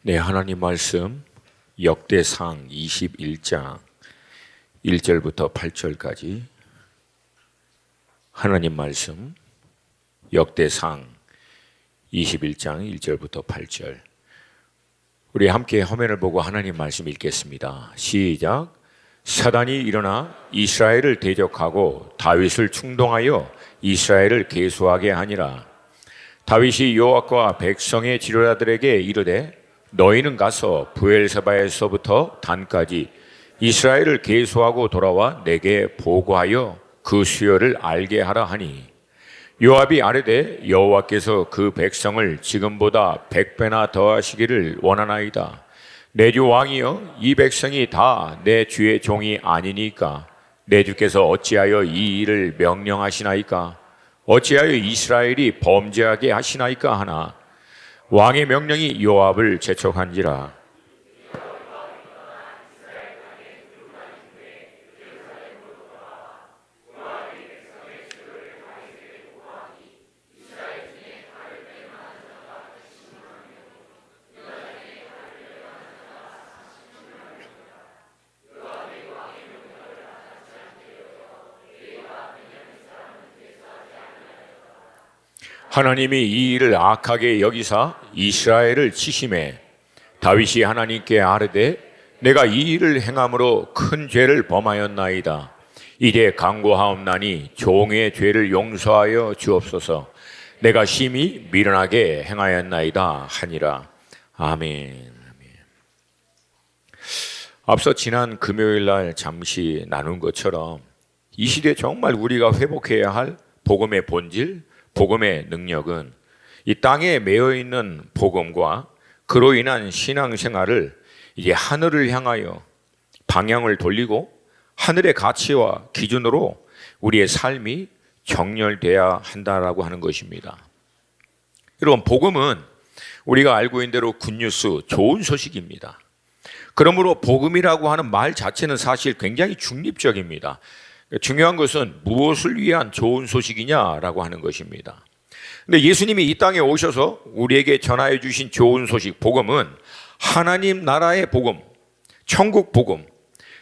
네, 하나님 말씀 역대상 21장 1절부터 8절까지 하나님 말씀 역대상 21장 1절부터 8절 우리 함께 화면을 보고 하나님 말씀 읽겠습니다. 시작. 사단이 일어나 이스라엘을 대적하고 다윗을 충동하여 이스라엘을 계수하게 하니라. 다윗이 요압과 백성의 지도자들에게 이르되 너희는 가서 브엘세바에서부터 단까지 이스라엘을 계수하고 돌아와 내게 보고하여 그 수요를 알게 하라 하니 요압이 아뢰되 여호와께서 그 백성을 지금보다 100배나 더하시기를 원하나이다. 내 주 왕이여, 이 백성이 다 내 주의 종이 아니니까 내 주께서 어찌하여 이 일을 명령하시나이까? 어찌하여 이스라엘이 범죄하게 하시나이까 하나 왕의 명령이 요압을 재촉한지라. 하나님이 이 일을 악하게 여기사 이스라엘을 치심해 다윗이 하나님께 아뢰되 내가 이 일을 행함으로 큰 죄를 범하였나이다. 이제 간구하옵나니 종의 죄를 용서하여 주옵소서. 내가 심히 미련하게 행하였나이다 하니라. 아멘. 앞서 지난 금요일 날 잠시 나눈 것처럼 이 시대에 정말 우리가 회복해야 할 복음의 본질, 복음의 능력은 이 땅에 매여 있는 복음과 그로 인한 신앙생활을 이제 하늘을 향하여 방향을 돌리고 하늘의 가치와 기준으로 우리의 삶이 정렬돼야 한다라고 하는 것입니다. 여러분, 복음은 우리가 알고 있는 대로 굿뉴스, 좋은 소식입니다. 그러므로 복음이라고 하는 말 자체는 사실 굉장히 중립적입니다. 중요한 것은 무엇을 위한 좋은 소식이냐라고 하는 것입니다. 근데 예수님이 이 땅에 오셔서 우리에게 전하여 주신 좋은 소식, 복음은 하나님 나라의 복음, 천국 복음,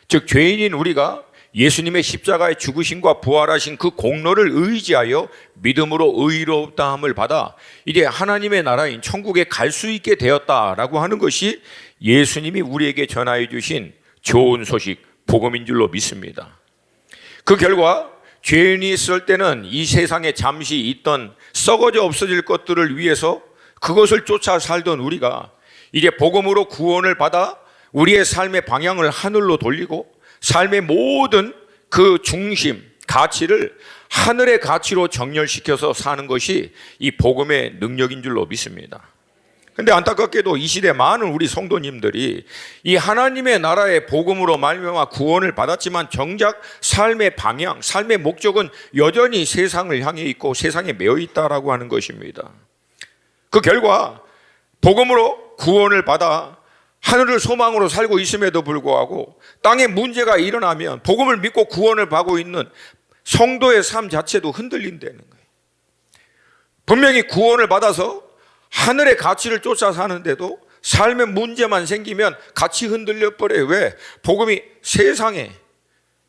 즉 죄인인 우리가 예수님의 십자가의 죽으심과 부활하신 그 공로를 의지하여 믿음으로 의롭다함을 받아 이제 하나님의 나라인 천국에 갈 수 있게 되었다라고 하는 것이 예수님이 우리에게 전하여 주신 좋은 소식, 복음인 줄로 믿습니다. 그 결과 죄인이 있을 때는 이 세상에 잠시 있던 썩어져 없어질 것들을 위해서 그것을 쫓아 살던 우리가 이제 복음으로 구원을 받아 우리의 삶의 방향을 하늘로 돌리고 삶의 모든 그 중심, 가치를 하늘의 가치로 정렬시켜서 사는 것이 이 복음의 능력인 줄로 믿습니다. 근데 안타깝게도 이 시대 많은 우리 성도님들이 이 하나님의 나라의 복음으로 말미암아 구원을 받았지만 정작 삶의 방향, 삶의 목적은 여전히 세상을 향해 있고 세상에 매여 있다라고 하는 것입니다. 그 결과 복음으로 구원을 받아 하늘을 소망으로 살고 있음에도 불구하고 땅에 문제가 일어나면 복음을 믿고 구원을 받고 있는 성도의 삶 자체도 흔들린다는 거예요. 분명히 구원을 받아서 하늘의 가치를 쫓아 사는데도 삶의 문제만 생기면 같이 흔들려 버려요. 왜? 복음이 세상에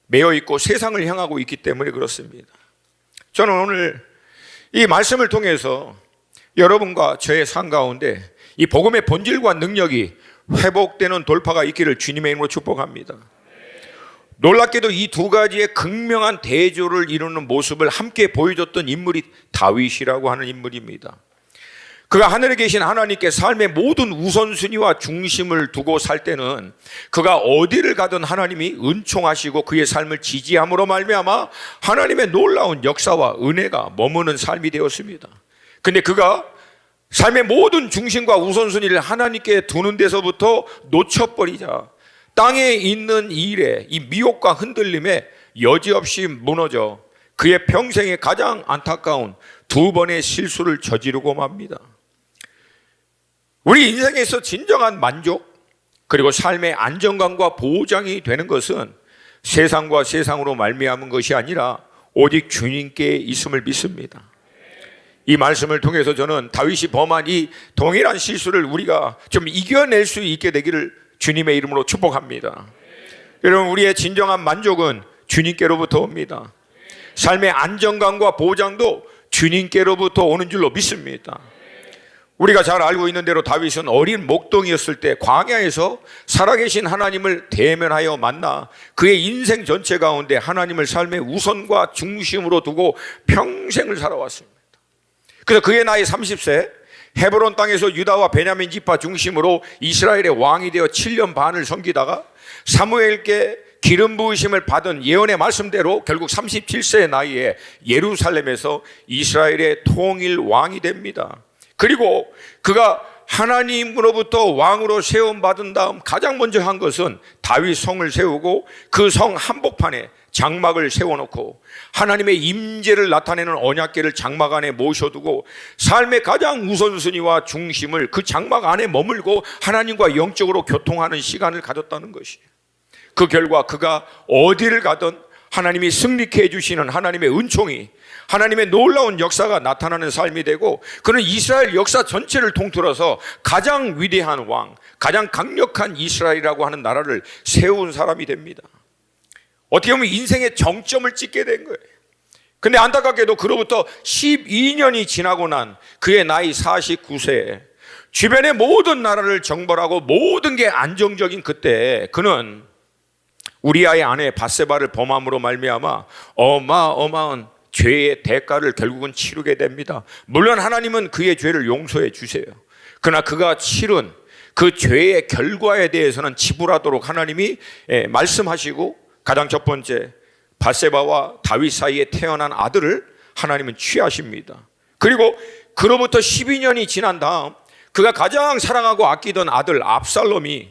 매여 있고 세상을 향하고 있기 때문에 그렇습니다. 저는 오늘 이 말씀을 통해서 여러분과 저의 삶 가운데 이 복음의 본질과 능력이 회복되는 돌파가 있기를 주님의 이름으로 축복합니다. 놀랍게도 이 두 가지의 극명한 대조를 이루는 모습을 함께 보여줬던 인물이 다윗이라고 하는 인물입니다. 그가 하늘에 계신 하나님께 삶의 모든 우선순위와 중심을 두고 살 때는 그가 어디를 가든 하나님이 은총하시고 그의 삶을 지지함으로 말미암아 하나님의 놀라운 역사와 은혜가 머무는 삶이 되었습니다. 근데 그가 삶의 모든 중심과 우선순위를 하나님께 두는 데서부터 놓쳐버리자 땅에 있는 일에 이 미혹과 흔들림에 여지없이 무너져 그의 평생에 가장 안타까운 두 번의 실수를 저지르고 맙니다. 우리 인생에서 진정한 만족 그리고 삶의 안정감과 보장이 되는 것은 세상과 세상으로 말미암은 것이 아니라 오직 주님께 있음을 믿습니다. 이 말씀을 통해서 저는 다윗이 범한 이 동일한 실수를 우리가 좀 이겨낼 수 있게 되기를 주님의 이름으로 축복합니다. 여러분, 우리의 진정한 만족은 주님께로부터 옵니다. 삶의 안정감과 보장도 주님께로부터 오는 줄로 믿습니다. 우리가 잘 알고 있는 대로 다윗은 어린 목동이었을 때 광야에서 살아계신 하나님을 대면하여 만나 그의 인생 전체 가운데 하나님을 삶의 우선과 중심으로 두고 평생을 살아왔습니다. 그래서 그의 나이 30세 헤브론 땅에서 유다와 베냐민 지파 중심으로 이스라엘의 왕이 되어 7년 반을 섬기다가 사무엘께 기름 부으심을 받은 예언의 말씀대로 결국 37세의 나이에 예루살렘에서 이스라엘의 통일 왕이 됩니다. 그리고 그가 하나님으로부터 왕으로 세움받은 다음 가장 먼저 한 것은 다윗 성을 세우고 그 성 한복판에 장막을 세워놓고 하나님의 임재를 나타내는 언약궤를 장막 안에 모셔두고 삶의 가장 우선순위와 중심을 그 장막 안에 머물고 하나님과 영적으로 교통하는 시간을 가졌다는 것이에요. 그 결과 그가 어디를 가든 하나님이 승리케 해주시는 하나님의 은총이, 하나님의 놀라운 역사가 나타나는 삶이 되고, 그는 이스라엘 역사 전체를 통틀어서 가장 위대한 왕, 가장 강력한 이스라엘이라고 하는 나라를 세운 사람이 됩니다. 어떻게 보면 인생의 정점을 찍게 된 거예요. 근데 안타깝게도 그로부터 12년이 지나고 난 그의 나이 49세에 주변의 모든 나라를 정벌하고 모든 게 안정적인 그때 그는 우리아의 아내 밧세바를 범함으로 말미암아 어마어마한 죄의 대가를 결국은 치르게 됩니다. 물론 하나님은 그의 죄를 용서해 주세요. 그러나 그가 치른 그 죄의 결과에 대해서는 지불하도록 하나님이 말씀하시고, 가장 첫 번째 밧세바와 다윗 사이에 태어난 아들을 하나님은 취하십니다. 그리고 그로부터 12년이 지난 다음 그가 가장 사랑하고 아끼던 아들 압살롬이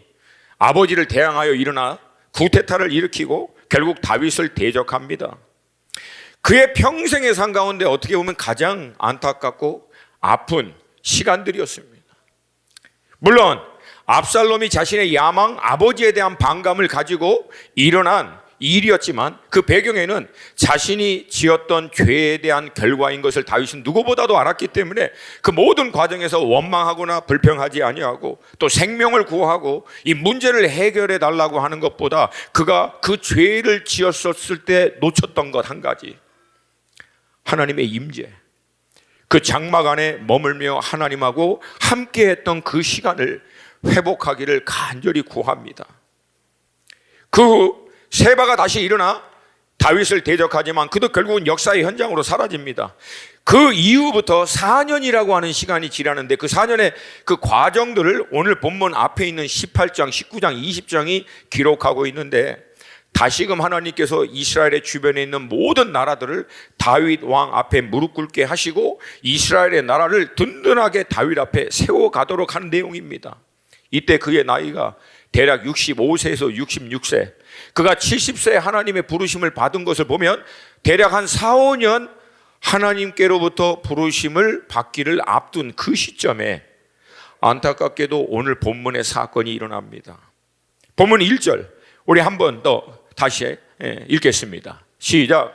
아버지를 대항하여 일어나 구테타를 일으키고 결국 다윗을 대적합니다. 그의 평생의 삶 가운데 어떻게 보면 가장 안타깝고 아픈 시간들이었습니다. 물론 압살롬이 자신의 야망, 아버지에 대한 반감을 가지고 일어난 일이었지만 그 배경에는 자신이 지었던 죄에 대한 결과인 것을 다윗은 누구보다도 알았기 때문에 그 모든 과정에서 원망하거나 불평하지 아니하고 또 생명을 구하고 이 문제를 해결해 달라고 하는 것보다 그가 그 죄를 지었었을 때 놓쳤던 것 한 가지, 하나님의 임재, 그 장막 안에 머물며 하나님하고 함께했던 그 시간을 회복하기를 간절히 구합니다. 그 후 세바가 다시 일어나 다윗을 대적하지만 그도 결국은 역사의 현장으로 사라집니다. 그 이후부터 4년이라고 하는 시간이 지나는데 그 4년의 그 과정들을 오늘 본문 앞에 있는 18장, 19장, 20장이 기록하고 있는데, 다시금 하나님께서 이스라엘의 주변에 있는 모든 나라들을 다윗 왕 앞에 무릎 꿇게 하시고 이스라엘의 나라를 든든하게 다윗 앞에 세워가도록 하는 내용입니다. 이때 그의 나이가 대략 65세에서 66세, 그가 70세에 하나님의 부르심을 받은 것을 보면 대략 한 4, 5년 하나님께로부터 부르심을 받기를 앞둔 그 시점에 안타깝게도 오늘 본문의 사건이 일어납니다. 본문 1절 우리 한 번 더 다시 읽겠습니다. 시작.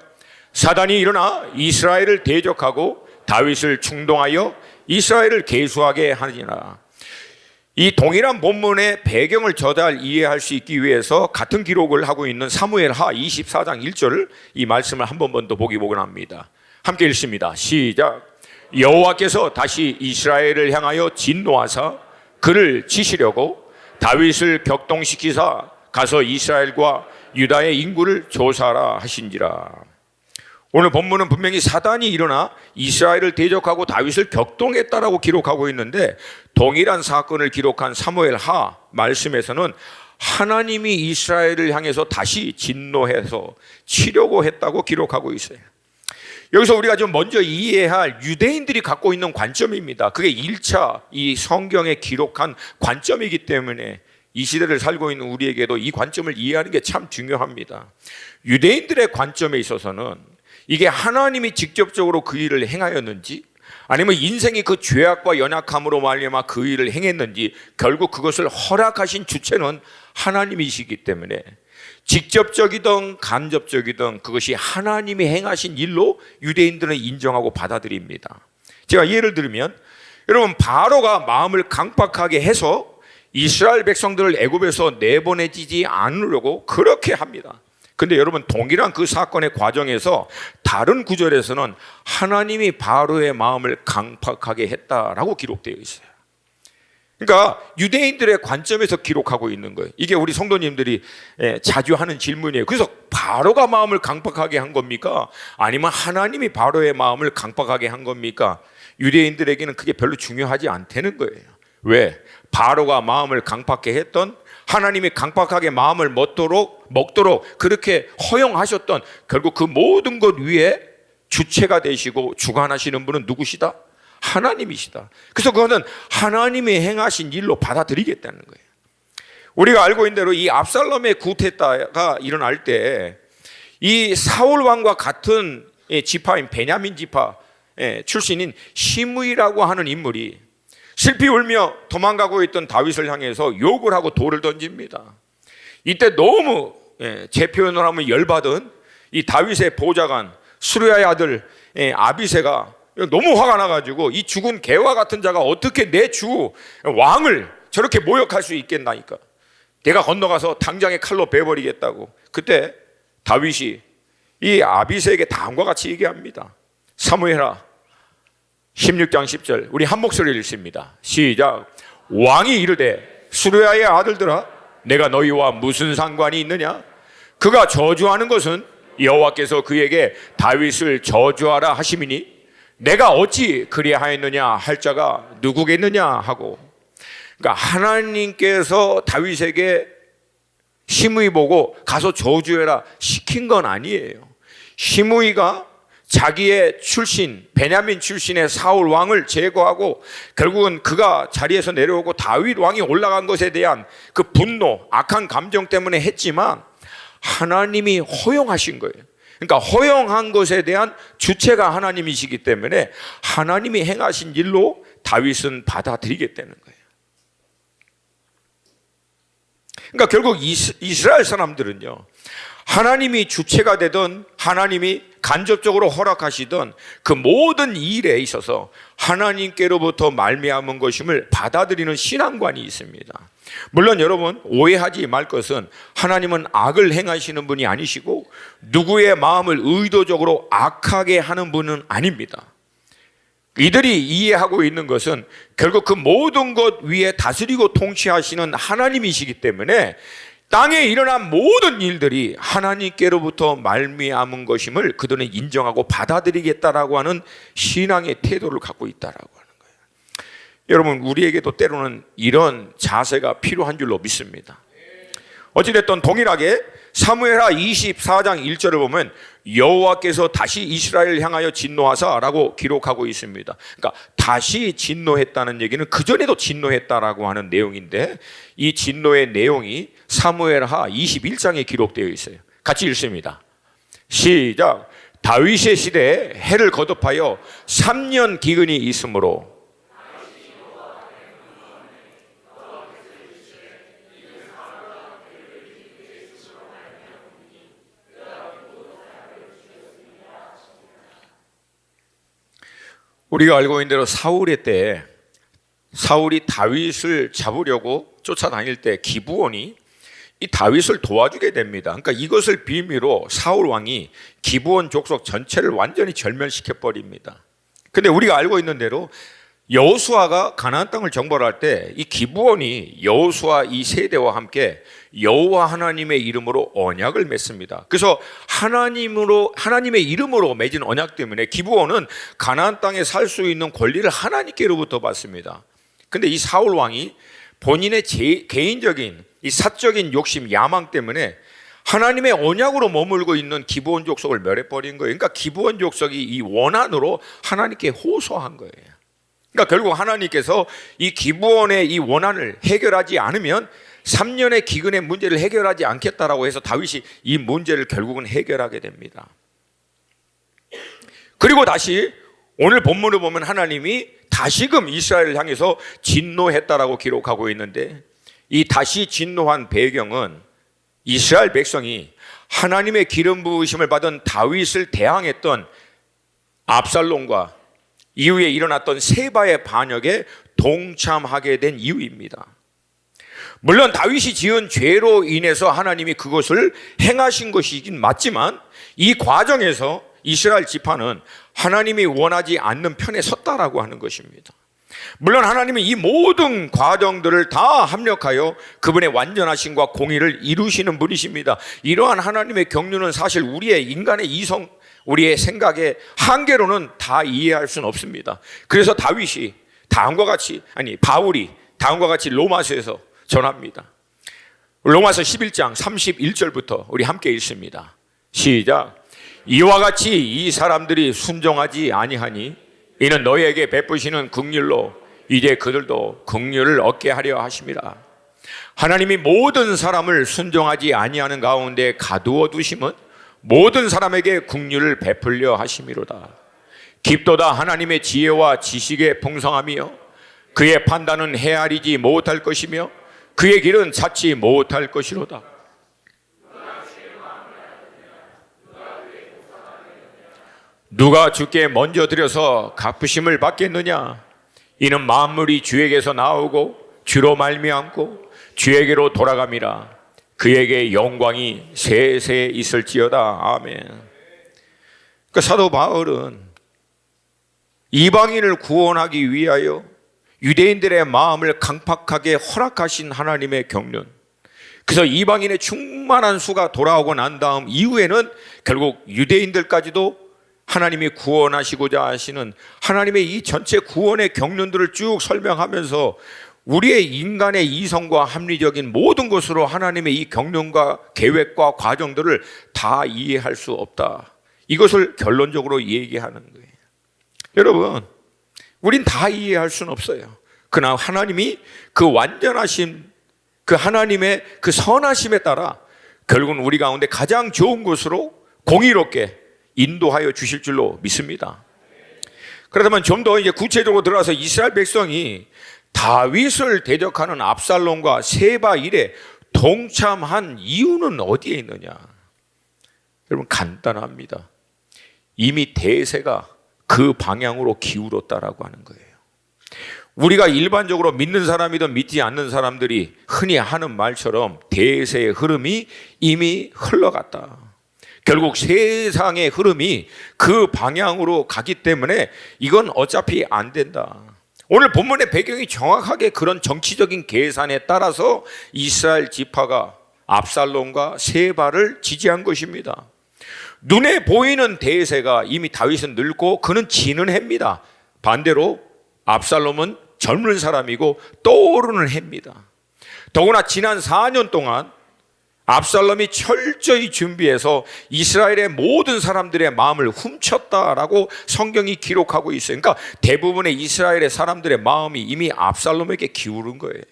사단이 일어나 이스라엘을 대적하고 다윗을 충동하여 이스라엘을 계수하게 하니라. 이 동일한 본문의 배경을 더 잘 이해할 수 있기 위해서 같은 기록을 하고 있는 사무엘하 24장 1절을 이 말씀을 한 번 더 보기 합니다. 함께 읽습니다. 시작. 여호와께서 다시 이스라엘을 향하여 진노하사 그를 치시려고 다윗을 격동시키사 가서 이스라엘과 유다의 인구를 조사하라 하신지라. 오늘 본문은 분명히 사단이 일어나 이스라엘을 대적하고 다윗을 격동했다라고 기록하고 있는데, 동일한 사건을 기록한 사무엘하 말씀에서는 하나님이 이스라엘을 향해서 다시 진노해서 치려고 했다고 기록하고 있어요. 여기서 우리가 좀 먼저 이해할 유대인들이 갖고 있는 관점입니다. 그게 1차 이 성경에 기록한 관점이기 때문에 이 시대를 살고 있는 우리에게도 이 관점을 이해하는 게 참 중요합니다. 유대인들의 관점에 있어서는 이게 하나님이 직접적으로 그 일을 행하였는지 아니면 인생이 그 죄악과 연약함으로 말미암아 그 일을 행했는지, 결국 그것을 허락하신 주체는 하나님이시기 때문에 직접적이든 간접적이든 그것이 하나님이 행하신 일로 유대인들은 인정하고 받아들입니다. 제가 예를 들면 여러분 바로가 마음을 강박하게 해서 이스라엘 백성들을 애굽에서 내보내지 않으려고 그렇게 합니다. 근데 여러분 동일한 그 사건의 과정에서 다른 구절에서는 하나님이 바로의 마음을 강박하게 했다라고 기록되어 있어요. 그러니까 유대인들의 관점에서 기록하고 있는 거예요. 이게 우리 성도님들이 자주 하는 질문이에요. 그래서 바로가 마음을 강박하게 한 겁니까? 아니면 하나님이 바로의 마음을 강박하게 한 겁니까? 유대인들에게는 그게 별로 중요하지 않다는 거예요. 왜? 바로가 마음을 강박하게 했던, 하나님이 강박하게 마음을 먹도록 그렇게 허용하셨던, 결국 그 모든 것 위에 주체가 되시고 주관하시는 분은 누구시다? 하나님이시다. 그래서 그거는 하나님이 행하신 일로 받아들이겠다는 거예요. 우리가 알고 있는 대로 이 압살롬의 구테타가 일어날 때 이 사울 왕과 같은 지파인 베냐민 지파 출신인 시므이라고 하는 인물이 슬피 울며 도망가고 있던 다윗을 향해서 욕을 하고 돌을 던집니다. 이때 너무 제 표현을 하면 열받은 이 다윗의 보좌관 수르야의 아들 아비새가 너무 화가 나가지고 이 죽은 개와 같은 자가 어떻게 내 주 왕을 저렇게 모욕할 수 있겠나니까, 내가 건너가서 당장에 칼로 베버리겠다고. 그때 다윗이 이 아비새에게 다음과 같이 얘기합니다. 사무엘아 16장 10절 우리 한 목소리를 읽습니다. 시작. 왕이 이르되 수르야의 아들들아 내가 너희와 무슨 상관이 있느냐? 그가 저주하는 것은 여호와께서 그에게 다윗을 저주하라 하심이니 내가 어찌 그리하였느냐 할 자가 누구겠느냐 하고. 그러니까 하나님께서 다윗에게 시므이 보고 가서 저주해라 시킨 건 아니에요. 시므이가 자기의 출신 베냐민 출신의 사울 왕을 제거하고 결국은 그가 자리에서 내려오고 다윗 왕이 올라간 것에 대한 그 분노, 악한 감정 때문에 했지만 하나님이 허용하신 거예요. 그러니까 허용한 것에 대한 주체가 하나님이시기 때문에 하나님이 행하신 일로 다윗은 받아들이겠다는 거예요. 그러니까 결국 이스라엘 사람들은요, 하나님이 주체가 되든 하나님이 간접적으로 허락하시던 그 모든 일에 있어서 하나님께로부터 말미암은 것임을 받아들이는 신앙관이 있습니다. 물론 여러분 오해하지 말 것은 하나님은 악을 행하시는 분이 아니시고 누구의 마음을 의도적으로 악하게 하는 분은 아닙니다. 이들이 이해하고 있는 것은 결국 그 모든 것 위에 다스리고 통치하시는 하나님이시기 때문에 땅에 일어난 모든 일들이 하나님께로부터 말미암은 것임을 그들은 인정하고 받아들이겠다라고 하는 신앙의 태도를 갖고 있다라고 하는 거예요. 여러분 우리에게도 때로는 이런 자세가 필요한 줄로 믿습니다. 어찌됐든 동일하게 사무엘하 24장 1절을 보면 여호와께서 다시 이스라엘을 향하여 진노하사라고 기록하고 있습니다. 그러니까 다시 진노했다는 얘기는 그전에도 진노했다라고 하는 내용인데 이 진노의 내용이 사무엘하 21장에 기록되어 있어요. 같이 읽습니다. 시작. 다윗의 시대에 해를 거듭하여 3년 기근이 있으므로 우리가 알고 있는 대로 사울의 때 사울이 다윗을 잡으려고 쫓아다닐 때 기브온이 이 다윗을 도와주게 됩니다. 그러니까 이것을 빌미로 사울 왕이 기브온 족속 전체를 완전히 절멸시켜 버립니다. 근데 우리가 알고 있는 대로 여호수아가 가나안 땅을 정벌할 때 이 기브온이 여호수아 이 세대와 함께 여호와 하나님의 이름으로 언약을 맺습니다. 그래서 하나님의 이름으로 맺은 언약 때문에 기브온은 가나안 땅에 살 수 있는 권리를 하나님께로부터 받습니다. 근데 이 사울 왕이 본인의 개인적인 이 사적인 욕심, 야망 때문에 하나님의 언약으로 머물고 있는 기브온 족속을 멸해버린 거예요. 그러니까 기브온 족속이 이 원한으로 하나님께 호소한 거예요. 그러니까 결국 하나님께서 이 기브온의 이 원한을 해결하지 않으면 3년의 기근의 문제를 해결하지 않겠다라고 해서 다윗이 이 문제를 결국은 해결하게 됩니다. 그리고 다시 오늘 본문을 보면 하나님이 다시금 이스라엘을 향해서 진노했다라고 기록하고 있는데 이 다시 진노한 배경은 이스라엘 백성이 하나님의 기름 부으심을 받은 다윗을 대항했던 압살롬과 이후에 일어났던 세바의 반역에 동참하게 된 이유입니다. 물론 다윗이 지은 죄로 인해서 하나님이 그것을 행하신 것이긴 맞지만 이 과정에서 이스라엘 지파는 하나님이 원하지 않는 편에 섰다라고 하는 것입니다. 물론 하나님은 이 모든 과정들을 다 합력하여 그분의 완전하심과 공의를 이루시는 분이십니다. 이러한 하나님의 경륜은 사실 우리의 인간의 이성, 우리의 생각의 한계로는 다 이해할 수는 없습니다. 그래서 바울이 다음과 같이 로마서에서 전합니다. 로마서 11장 31절부터 우리 함께 읽습니다. 시작. 이와 같이 이 사람들이 순종하지 아니하니 이는 너희에게 베푸시는 긍휼로 이제 그들도 긍휼을 얻게 하려 하심이라. 하나님이 모든 사람을 순종하지 아니하는 가운데 가두어 두심은 모든 사람에게 긍휼을 베풀려 하심이로다. 깊도다 하나님의 지혜와 지식의 풍성함이요 그의 판단은 헤아리지 못할 것이며 그의 길은 찾지 못할 것이로다. 누가 주께 먼저 드려서 갚으심을 받겠느냐? 이는 만물이 주에게서 나오고 주로 말미암고 주에게로 돌아감이라. 그에게 영광이 세세 있을지어다. 아멘. 그러니까 사도 바울은 이방인을 구원하기 위하여 유대인들의 마음을 강팍하게 허락하신 하나님의 경륜, 그래서 이방인의 충만한 수가 돌아오고 난 다음 이후에는 결국 유대인들까지도 하나님이 구원하시고자 하시는 하나님의 이 전체 구원의 경륜들을 쭉 설명하면서 우리의 인간의 이성과 합리적인 모든 것으로 하나님의 이 경륜과 계획과 과정들을 다 이해할 수 없다, 이것을 결론적으로 얘기하는 거예요. 여러분, 우린 다 이해할 수는 없어요. 그러나 하나님이 그 완전하심, 그 하나님의 그 선하심에 따라 결국은 우리 가운데 가장 좋은 곳으로 공의롭게 인도하여 주실 줄로 믿습니다. 그렇다면 좀 더 이제 구체적으로 들어가서 이스라엘 백성이 다윗을 대적하는 압살롬과 세바 일에 동참한 이유는 어디에 있느냐? 여러분, 간단합니다. 이미 대세가 그 방향으로 기울었다라고 하는 거예요. 우리가 일반적으로 믿는 사람이든 믿지 않는 사람들이 흔히 하는 말처럼 대세의 흐름이 이미 흘러갔다. 결국 세상의 흐름이 그 방향으로 가기 때문에 이건 어차피 안 된다. 오늘 본문의 배경이 정확하게 그런 정치적인 계산에 따라서 이스라엘 지파가 압살롬과 세바를 지지한 것입니다. 눈에 보이는 대세가 이미 다윗은 늙고 그는 지는 해입니다. 반대로 압살롬은 젊은 사람이고 떠오르는 해입니다. 더구나 지난 4년 동안 압살롬이 철저히 준비해서 이스라엘의 모든 사람들의 마음을 훔쳤다라고 성경이 기록하고 있어요. 그러니까 대부분의 이스라엘의 사람들의 마음이 이미 압살롬에게 기울은 거예요.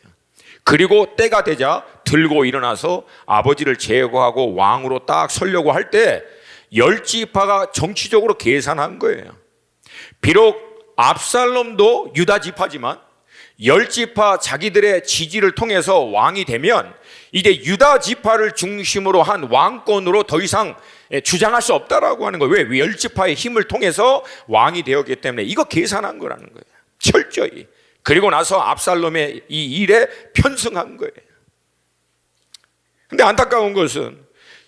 그리고 때가 되자 들고 일어나서 아버지를 제거하고 왕으로 딱 서려고 할 때 열지파가 정치적으로 계산한 거예요. 비록 압살롬도 유다 지파지만 열지파 자기들의 지지를 통해서 왕이 되면 이제 유다 지파를 중심으로 한 왕권으로 더 이상 주장할 수 없다라고 하는 거예요. 왜? 열지파의 힘을 통해서 왕이 되었기 때문에 이거 계산한 거라는 거예요. 철저히. 그리고 나서 압살롬의 이 일에 편승한 거예요. 근데 안타까운 것은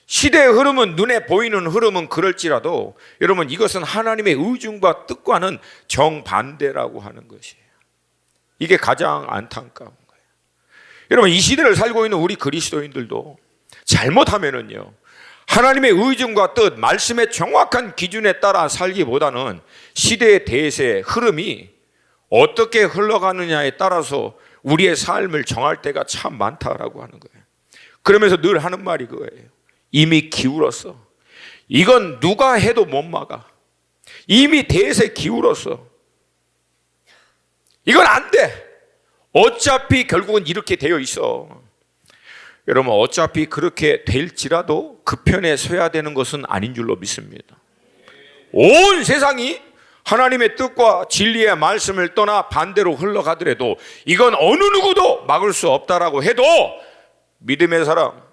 시대의 흐름은, 눈에 보이는 흐름은 그럴지라도 여러분, 이것은 하나님의 의중과 뜻과는 정반대라고 하는 것이에요. 이게 가장 안타까운 거예요. 여러분, 이 시대를 살고 있는 우리 그리스도인들도 잘못하면은요, 하나님의 의중과 뜻, 말씀의 정확한 기준에 따라 살기보다는 시대의 대세, 흐름이 어떻게 흘러가느냐에 따라서 우리의 삶을 정할 때가 참 많다라고 하는 거예요. 그러면서 늘 하는 말이 그거예요. 이미 기울었어. 이건 누가 해도 못 막아. 이미 대세 기울었어. 이건 안 돼. 어차피 결국은 이렇게 되어 있어. 여러분, 어차피 그렇게 될지라도 그 편에 서야 되는 것은 아닌 줄로 믿습니다. 온 세상이 하나님의 뜻과 진리의 말씀을 떠나 반대로 흘러가더라도 이건 어느 누구도 막을 수 없다라고 해도 믿음의 사람,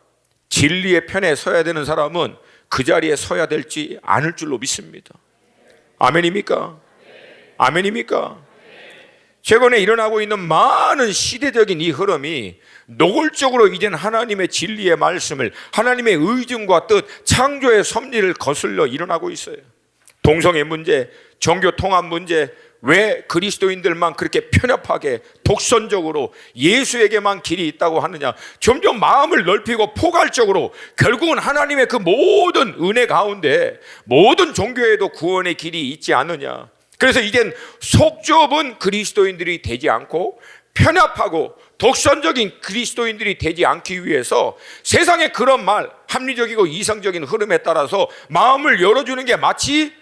진리의 편에 서야 되는 사람은 그 자리에 서야 될지 않을 줄로 믿습니다. 아멘입니까? 아멘입니까? 최근에 일어나고 있는 많은 시대적인 이 흐름이 노골적으로 이젠 하나님의 진리의 말씀을, 하나님의 의중과 뜻, 창조의 섭리를 거슬러 일어나고 있어요. 동성애 문제, 종교 통합 문제, 왜 그리스도인들만 그렇게 편협하게 독선적으로 예수에게만 길이 있다고 하느냐. 점점 마음을 넓히고 포괄적으로 결국은 하나님의 그 모든 은혜 가운데 모든 종교에도 구원의 길이 있지 않느냐. 그래서 이젠 속 좁은 그리스도인들이 되지 않고 편협하고 독선적인 그리스도인들이 되지 않기 위해서 세상의 그런 말, 합리적이고 이성적인 흐름에 따라서 마음을 열어주는 게 마치,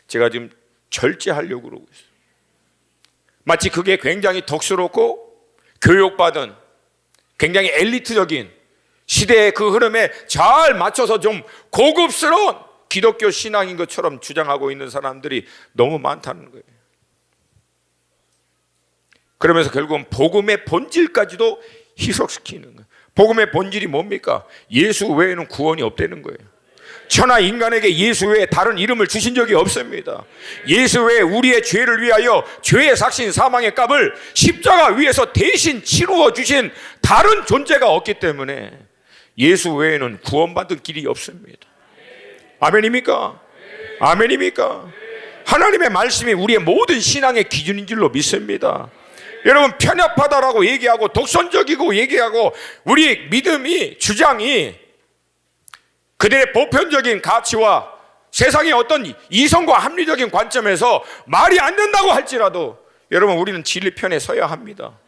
제가 지금 절제하려고 그러고 있어요. 마치 그게 굉장히 덕스럽고 교육받은 굉장히 엘리트적인 시대의 그 흐름에 잘 맞춰서 좀 고급스러운 기독교 신앙인 것처럼 주장하고 있는 사람들이 너무 많다는 거예요. 그러면서 결국은 복음의 본질까지도 희석시키는 거예요. 복음의 본질이 뭡니까? 예수 외에는 구원이 없다는 거예요. 천하 인간에게 예수 외에 다른 이름을 주신 적이 없습니다. 예수 외에 우리의 죄를 위하여 죄의 삭신 사망의 값을 십자가 위에서 대신 치루어 주신 다른 존재가 없기 때문에 예수 외에는 구원받은 길이 없습니다. 아멘입니까? 아멘입니까? 하나님의 말씀이 우리의 모든 신앙의 기준인 줄로 믿습니다. 여러분, 편협하다라고 얘기하고 독선적이고 얘기하고 우리 믿음이, 주장이 그들의 보편적인 가치와 세상의 어떤 이성과 합리적인 관점에서 말이 안 된다고 할지라도 여러분, 우리는 진리 편에 서야 합니다.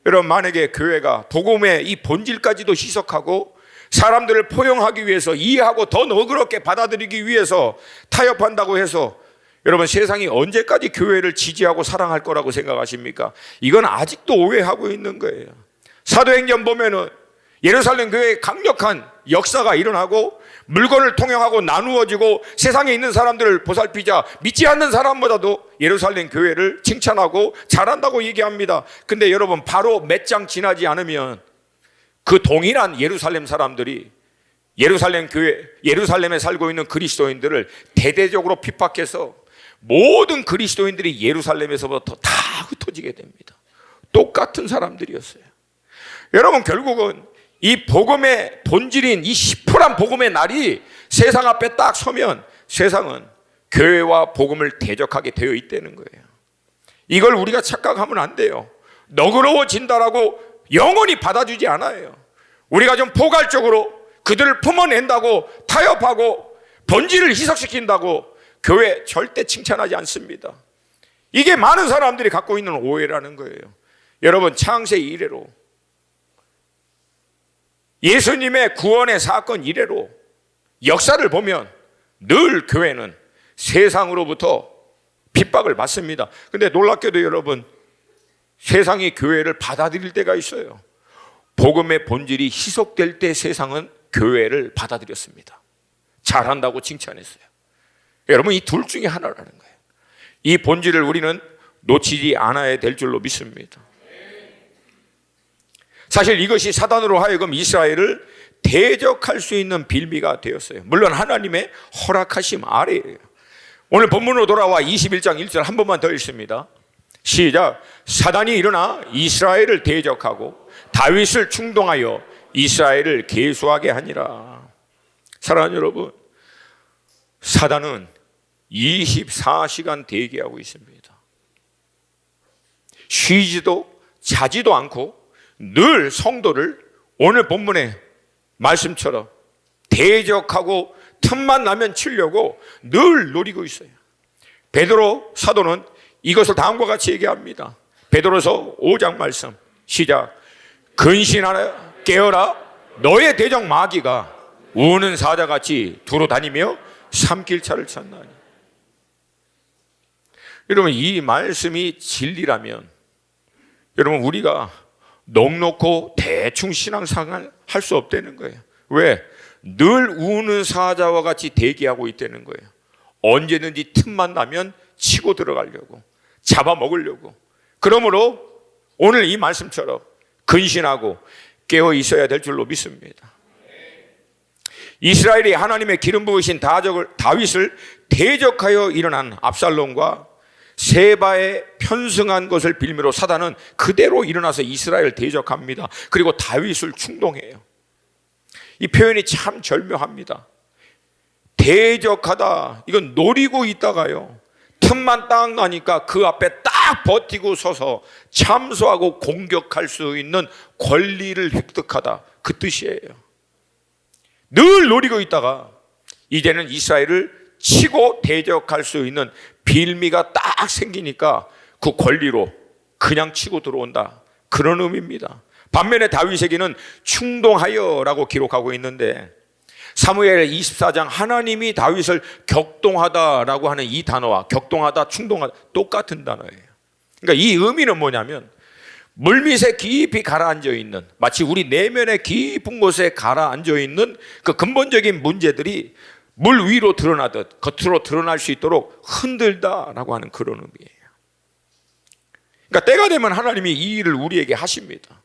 여러분, 만약에 교회가 복음의 이 본질까지도 희석하고 사람들을 포용하기 위해서, 이해하고 더 너그럽게 받아들이기 위해서 타협한다고 해서 여러분, 세상이 언제까지 교회를 지지하고 사랑할 거라고 생각하십니까? 이건 아직도 오해하고 있는 거예요. 사도행전 보면은 예루살렘 교회에 강력한 역사가 일어나고 물건을 통용하고 나누어지고 세상에 있는 사람들을 보살피자 믿지 않는 사람보다도 예루살렘 교회를 칭찬하고 잘한다고 얘기합니다. 근데 여러분, 바로 몇 장 지나지 않으면 그 동일한 예루살렘 사람들이 예루살렘 교회, 예루살렘에 살고 있는 그리스도인들을 대대적으로 핍박해서 모든 그리스도인들이 예루살렘에서부터 다 흩어지게 됩니다. 똑같은 사람들이었어요. 여러분, 결국은 이 복음의 본질인 이 시퍼런 복음의 날이 세상 앞에 딱 서면 세상은 교회와 복음을 대적하게 되어 있다는 거예요. 이걸 우리가 착각하면 안 돼요. 너그러워진다라고 영원히 받아주지 않아요. 우리가 좀 포괄적으로 그들을 품어낸다고 타협하고 본질을 희석시킨다고 교회 절대 칭찬하지 않습니다. 이게 많은 사람들이 갖고 있는 오해라는 거예요. 여러분, 창세 이래로 예수님의 구원의 사건 이래로 역사를 보면 늘 교회는 세상으로부터 핍박을 받습니다. 근데 놀랍게도 여러분, 세상이 교회를 받아들일 때가 있어요. 복음의 본질이 희석될 때 세상은 교회를 받아들였습니다. 잘한다고 칭찬했어요. 여러분, 이 둘 중에 하나라는 거예요. 이 본질을 우리는 놓치지 않아야 될 줄로 믿습니다. 사실 이것이 사단으로 하여금 이스라엘을 대적할 수 있는 빌미가 되었어요. 물론 하나님의 허락하심 아래예요. 오늘 본문으로 돌아와 21장 1절 한 번만 더 읽습니다. 시작. 사단이 일어나 이스라엘을 대적하고 다윗을 충동하여 이스라엘을 계수하게 하니라. 사랑하는 여러분, 사단은 24시간 대기하고 있습니다. 쉬지도 자지도 않고 늘 성도를 오늘 본문의 말씀처럼 대적하고 틈만 나면 치려고 늘 노리고 있어요. 베드로 사도는 이것을 다음과 같이 얘기합니다. 베드로서 5장 말씀 시작. 근신하라 깨어라 너의 대적 마귀가 우는 사자같이 두루 다니며 삼킬차를 찾나니. 여러분, 이 말씀이 진리라면 여러분, 우리가 넉넉고 대충 신앙생활을 할 수 없다는 거예요. 왜? 늘 우는 사자와 같이 대기하고 있다는 거예요. 언제든지 틈만 나면 치고 들어가려고, 잡아먹으려고. 그러므로 오늘 이 말씀처럼 근신하고 깨어 있어야 될 줄로 믿습니다. 이스라엘이 하나님의 기름 부으신 다윗을 대적하여 일어난 압살롬과 세바에 편승한 것을 빌미로 사단은 그대로 일어나서 이스라엘을 대적합니다. 그리고 다윗을 충동해요. 이 표현이 참 절묘합니다. 대적하다, 이건 노리고 있다가요, 틈만 딱 나니까 그 앞에 딱 버티고 서서 참수하고 공격할 수 있는 권리를 획득하다, 그 뜻이에요. 늘 노리고 있다가 이제는 이스라엘을 치고 대적할 수 있는 빌미가 딱 생기니까 그 권리로 그냥 치고 들어온다, 그런 의미입니다. 반면에 다윗에게는 충동하여라고 기록하고 있는데, 사무엘 24장 하나님이 다윗을 격동하다라고 하는 이 단어와 격동하다, 충동하다 똑같은 단어예요. 그러니까 이 의미는 뭐냐면, 물밑에 깊이 가라앉아 있는, 마치 우리 내면의 깊은 곳에 가라앉아 있는 그 근본적인 문제들이 물 위로 드러나듯 겉으로 드러날 수 있도록 흔들다라고 하는 그런 의미예요. 그러니까 때가 되면 하나님이 이 일을 우리에게 하십니다.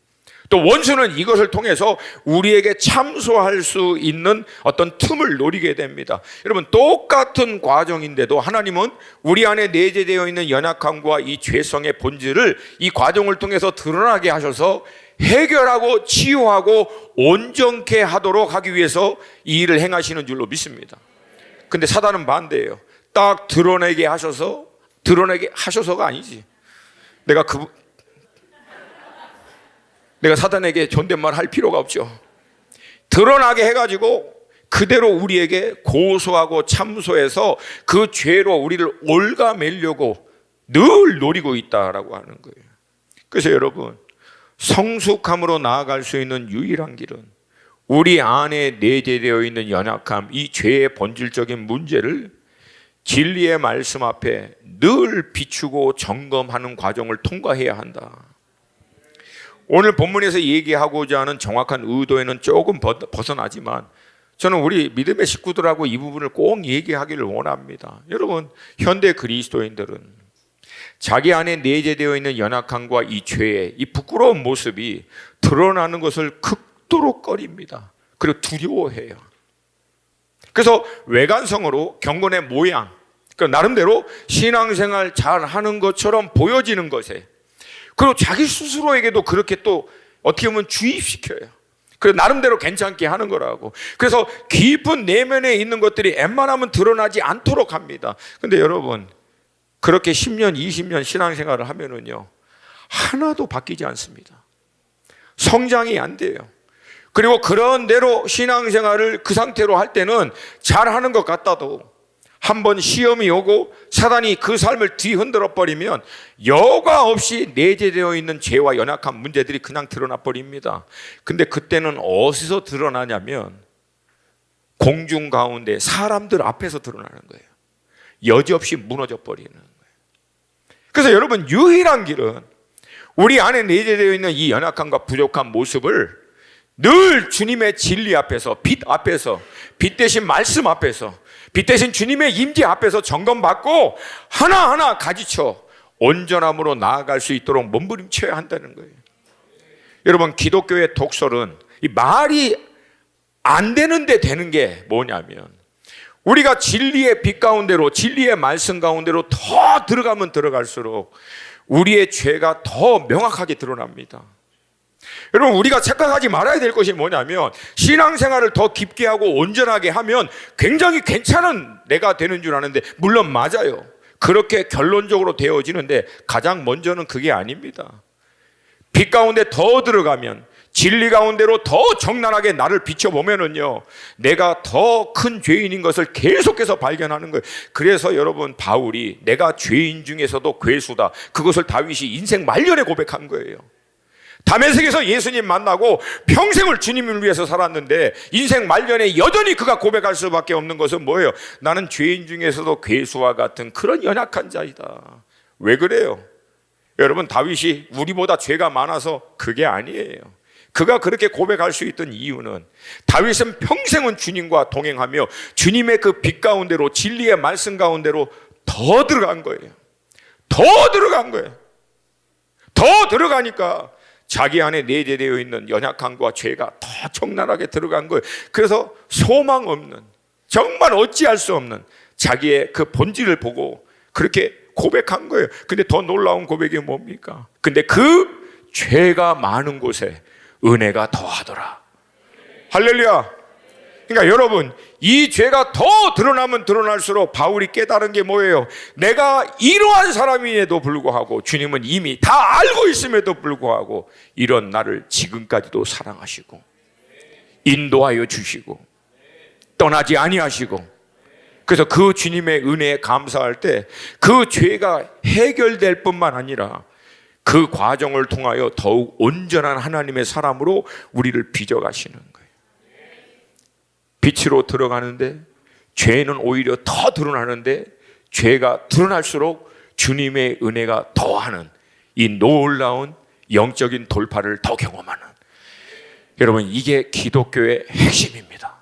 또 원수는 이것을 통해서 우리에게 참소할 수 있는 어떤 틈을 노리게 됩니다. 여러분, 똑같은 과정인데도 하나님은 우리 안에 내재되어 있는 연약함과 이 죄성의 본질을 이 과정을 통해서 드러나게 하셔서 해결하고 치유하고 온전케 하도록 하기 위해서 이 일을 행하시는 줄로 믿습니다. 근데 사단은 반대예요. 딱 드러내게 하셔서가 아니지. 내가 사단에게 존댓말 할 필요가 없죠. 드러나게 해가지고 그대로 우리에게 고소하고 참소해서 그 죄로 우리를 옭아매려고 늘 노리고 있다라고 하는 거예요. 그래서 여러분, 성숙함으로 나아갈 수 있는 유일한 길은 우리 안에 내재되어 있는 연약함, 이 죄의 본질적인 문제를 진리의 말씀 앞에 늘 비추고 점검하는 과정을 통과해야 한다. 오늘 본문에서 얘기하고자 하는 정확한 의도에는 조금 벗어나지만 저는 우리 믿음의 식구들하고 이 부분을 꼭 얘기하기를 원합니다. 여러분, 현대 그리스도인들은 자기 안에 내재되어 있는 연약함과 이 죄의 이 부끄러운 모습이 드러나는 것을 극도로 꺼립니다. 그리고 두려워해요. 그래서 외관성으로 경건의 모양, 그러니까 나름대로 신앙생활 잘 하는 것처럼 보여지는 것에, 그리고 자기 스스로에게도 그렇게 또 어떻게 보면 주입시켜요. 그래서 나름대로 괜찮게 하는 거라고. 그래서 깊은 내면에 있는 것들이 웬만하면 드러나지 않도록 합니다. 근데 여러분, 그렇게 10년, 20년 신앙생활을 하면은요, 하나도 바뀌지 않습니다. 성장이 안 돼요. 그리고 그런 대로 신앙생활을 그 상태로 할 때는 잘하는 것 같다도 한번 시험이 오고 사단이 그 삶을 뒤흔들어 버리면 여과 없이 내재되어 있는 죄와 연약한 문제들이 그냥 드러나 버립니다. 근데 그때는 어디서 드러나냐면 공중 가운데 사람들 앞에서 드러나는 거예요. 여지없이 무너져 버리는 거예요. 그래서 여러분, 유일한 길은 우리 안에 내재되어 있는 이 연약함과 부족한 모습을 늘 주님의 진리 앞에서, 빛 앞에서, 빛 대신 말씀 앞에서, 빛 대신 주님의 임재 앞에서 점검받고 하나하나 가지쳐 온전함으로 나아갈 수 있도록 몸부림쳐야 한다는 거예요. 여러분, 기독교의 독설은 이 말이 안 되는데 되는 게 뭐냐면, 우리가 진리의 빛 가운데로, 진리의 말씀 가운데로 더 들어가면 들어갈수록 우리의 죄가 더 명확하게 드러납니다. 여러분, 우리가 착각하지 말아야 될 것이 뭐냐면, 신앙생활을 더 깊게 하고 온전하게 하면 굉장히 괜찮은 내가 되는 줄 아는데, 물론 맞아요. 그렇게 결론적으로 되어지는데 가장 먼저는 그게 아닙니다. 빛 가운데 더 들어가면, 진리 가운데로 더 적나라하게 나를 비춰보면은요, 내가 더 큰 죄인인 것을 계속해서 발견하는 거예요. 그래서 여러분, 바울이 내가 죄인 중에서도 괴수다, 그것을 다윗이 인생 말년에 고백한 거예요. 다메섹에서 예수님 만나고 평생을 주님을 위해서 살았는데 인생 말년에 여전히 그가 고백할 수밖에 없는 것은 뭐예요? 나는 죄인 중에서도 괴수와 같은 그런 연약한 자이다. 왜 그래요? 여러분, 다윗이 우리보다 죄가 많아서 그게 아니에요. 그가 그렇게 고백할 수 있던 이유는 다윗은 평생은 주님과 동행하며 주님의 그 빛 가운데로, 진리의 말씀 가운데로 더 들어간 거예요. 더 들어간 거예요. 더 들어가니까 자기 안에 내재되어 있는 연약함과 죄가 더 적나라하게 들어간 거예요. 그래서 소망 없는, 정말 어찌할 수 없는 자기의 그 본질을 보고 그렇게 고백한 거예요. 근데 더 놀라운 고백이 뭡니까? 근데 그 죄가 많은 곳에 은혜가 더하더라. 할렐루야. 그러니까 여러분, 이 죄가 더 드러나면 드러날수록 바울이 깨달은 게 뭐예요? 내가 이러한 사람임에도 불구하고 주님은 이미 다 알고 있음에도 불구하고 이런 나를 지금까지도 사랑하시고 인도하여 주시고 떠나지 아니하시고, 그래서 그 주님의 은혜에 감사할 때 그 죄가 해결될 뿐만 아니라 그 과정을 통하여 더욱 온전한 하나님의 사람으로 우리를 빚어가시는 거예요. 빛으로 들어가는데 죄는 오히려 더 드러나는데 죄가 드러날수록 주님의 은혜가 더하는 이 놀라운 영적인 돌파를 더 경험하는, 여러분, 이게 기독교의 핵심입니다.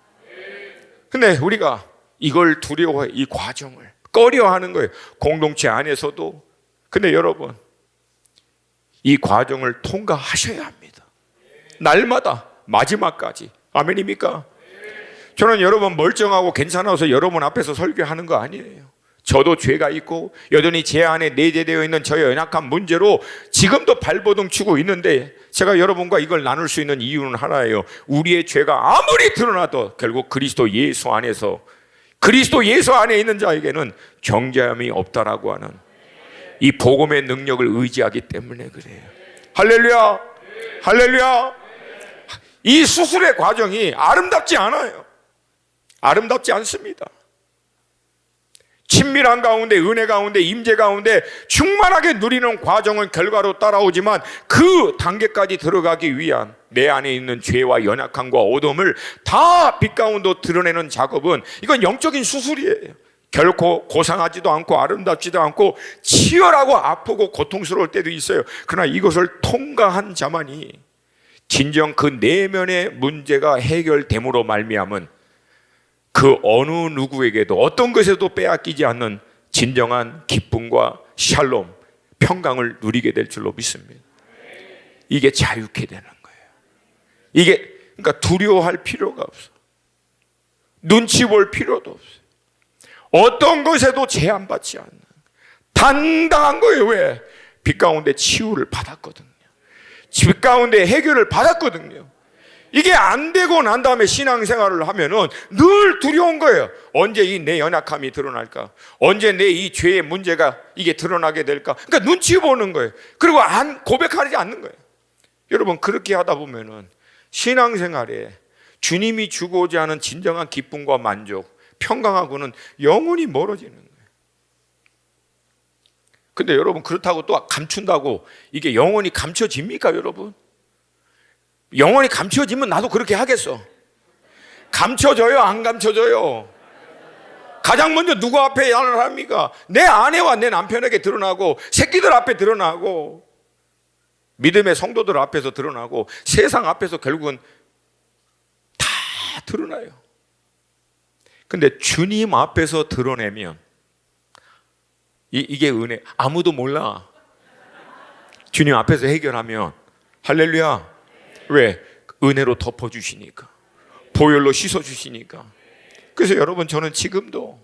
근데 우리가 이걸 두려워해, 이 과정을 꺼려하는 거예요, 공동체 안에서도. 근데 여러분, 이 과정을 통과하셔야 합니다. 날마다 마지막까지. 아멘입니까? 저는 여러분 멀쩡하고 괜찮아서 여러분 앞에서 설교하는 거 아니에요. 저도 죄가 있고 여전히 제 안에 내재되어 있는 저의 연약한 문제로 지금도 발버둥 치고 있는데, 제가 여러분과 이걸 나눌 수 있는 이유는 하나예요. 우리의 죄가 아무리 드러나도 결국 그리스도 예수 안에서, 그리스도 예수 안에 있는 자에게는 정죄함이 없다라고 하는 이 복음의 능력을 의지하기 때문에 그래요. 할렐루야, 할렐루야. 이 수술의 과정이 아름답지 않아요. 아름답지 않습니다. 친밀한 가운데, 은혜 가운데, 임재 가운데 충만하게 누리는 과정은 결과로 따라오지만 그 단계까지 들어가기 위한 내 안에 있는 죄와 연약함과 어둠을 다 빛 가운데 드러내는 작업은, 이건 영적인 수술이에요. 결코 고상하지도 않고 아름답지도 않고 치열하고 아프고 고통스러울 때도 있어요. 그러나 이것을 통과한 자만이 진정 그 내면의 문제가 해결됨으로 말미암은 그 어느 누구에게도 어떤 것에도 빼앗기지 않는 진정한 기쁨과 샬롬, 평강을 누리게 될 줄로 믿습니다. 이게 자유케 되는 거예요. 이게 그러니까 두려워할 필요가 없어. 눈치 볼 필요도 없어요. 어떤 것에도 제한받지 않는 당당한 거예요. 왜? 빛 가운데 치유를 받았거든요. 빛 가운데 해결을 받았거든요. 이게 안 되고 난 다음에 신앙생활을 하면은 늘 두려운 거예요. 언제 이 내 연약함이 드러날까? 언제 내 이 죄의 문제가 이게 드러나게 될까? 그러니까 눈치 보는 거예요. 그리고 고백하지 않는 거예요. 여러분, 그렇게 하다 보면은 신앙생활에 주님이 주고자 하는 진정한 기쁨과 만족, 평강하고는 영원히 멀어지는 거예요. 근데 여러분, 그렇다고 또 감춘다고 이게 영원히 감춰집니까, 여러분? 영원히 감춰지면 나도 그렇게 하겠어. 감춰져요, 안 감춰져요? 가장 먼저 누구 앞에 합니까? 내 아내와 내 남편에게 드러나고, 새끼들 앞에 드러나고, 믿음의 성도들 앞에서 드러나고, 세상 앞에서 결국은 다 드러나요. 근데 주님 앞에서 드러내면 이게 은혜. 아무도 몰라. 주님 앞에서 해결하면 할렐루야. 왜? 은혜로 덮어주시니까, 보혈로 씻어주시니까. 그래서 여러분, 저는 지금도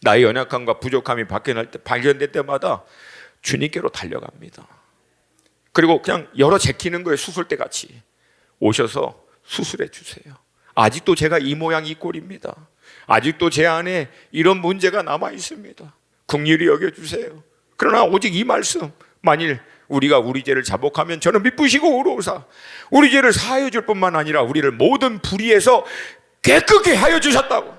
나의 연약함과 부족함이 발견될 때마다 주님께로 달려갑니다. 그리고 그냥 열어 제키는 거예요. 수술대 같이 오셔서 수술해 주세요. 아직도 제가 이 모양 이 꼴입니다. 아직도 제 안에 이런 문제가 남아 있습니다. 긍휼히 여겨주세요. 그러나 오직 이 말씀, 만일 우리가 우리 죄를 자복하면 저는 미쁘시고 의로우사 우리 죄를 사하여 줄 뿐만 아니라 우리를 모든 불의에서 깨끗게 하여 주셨다고.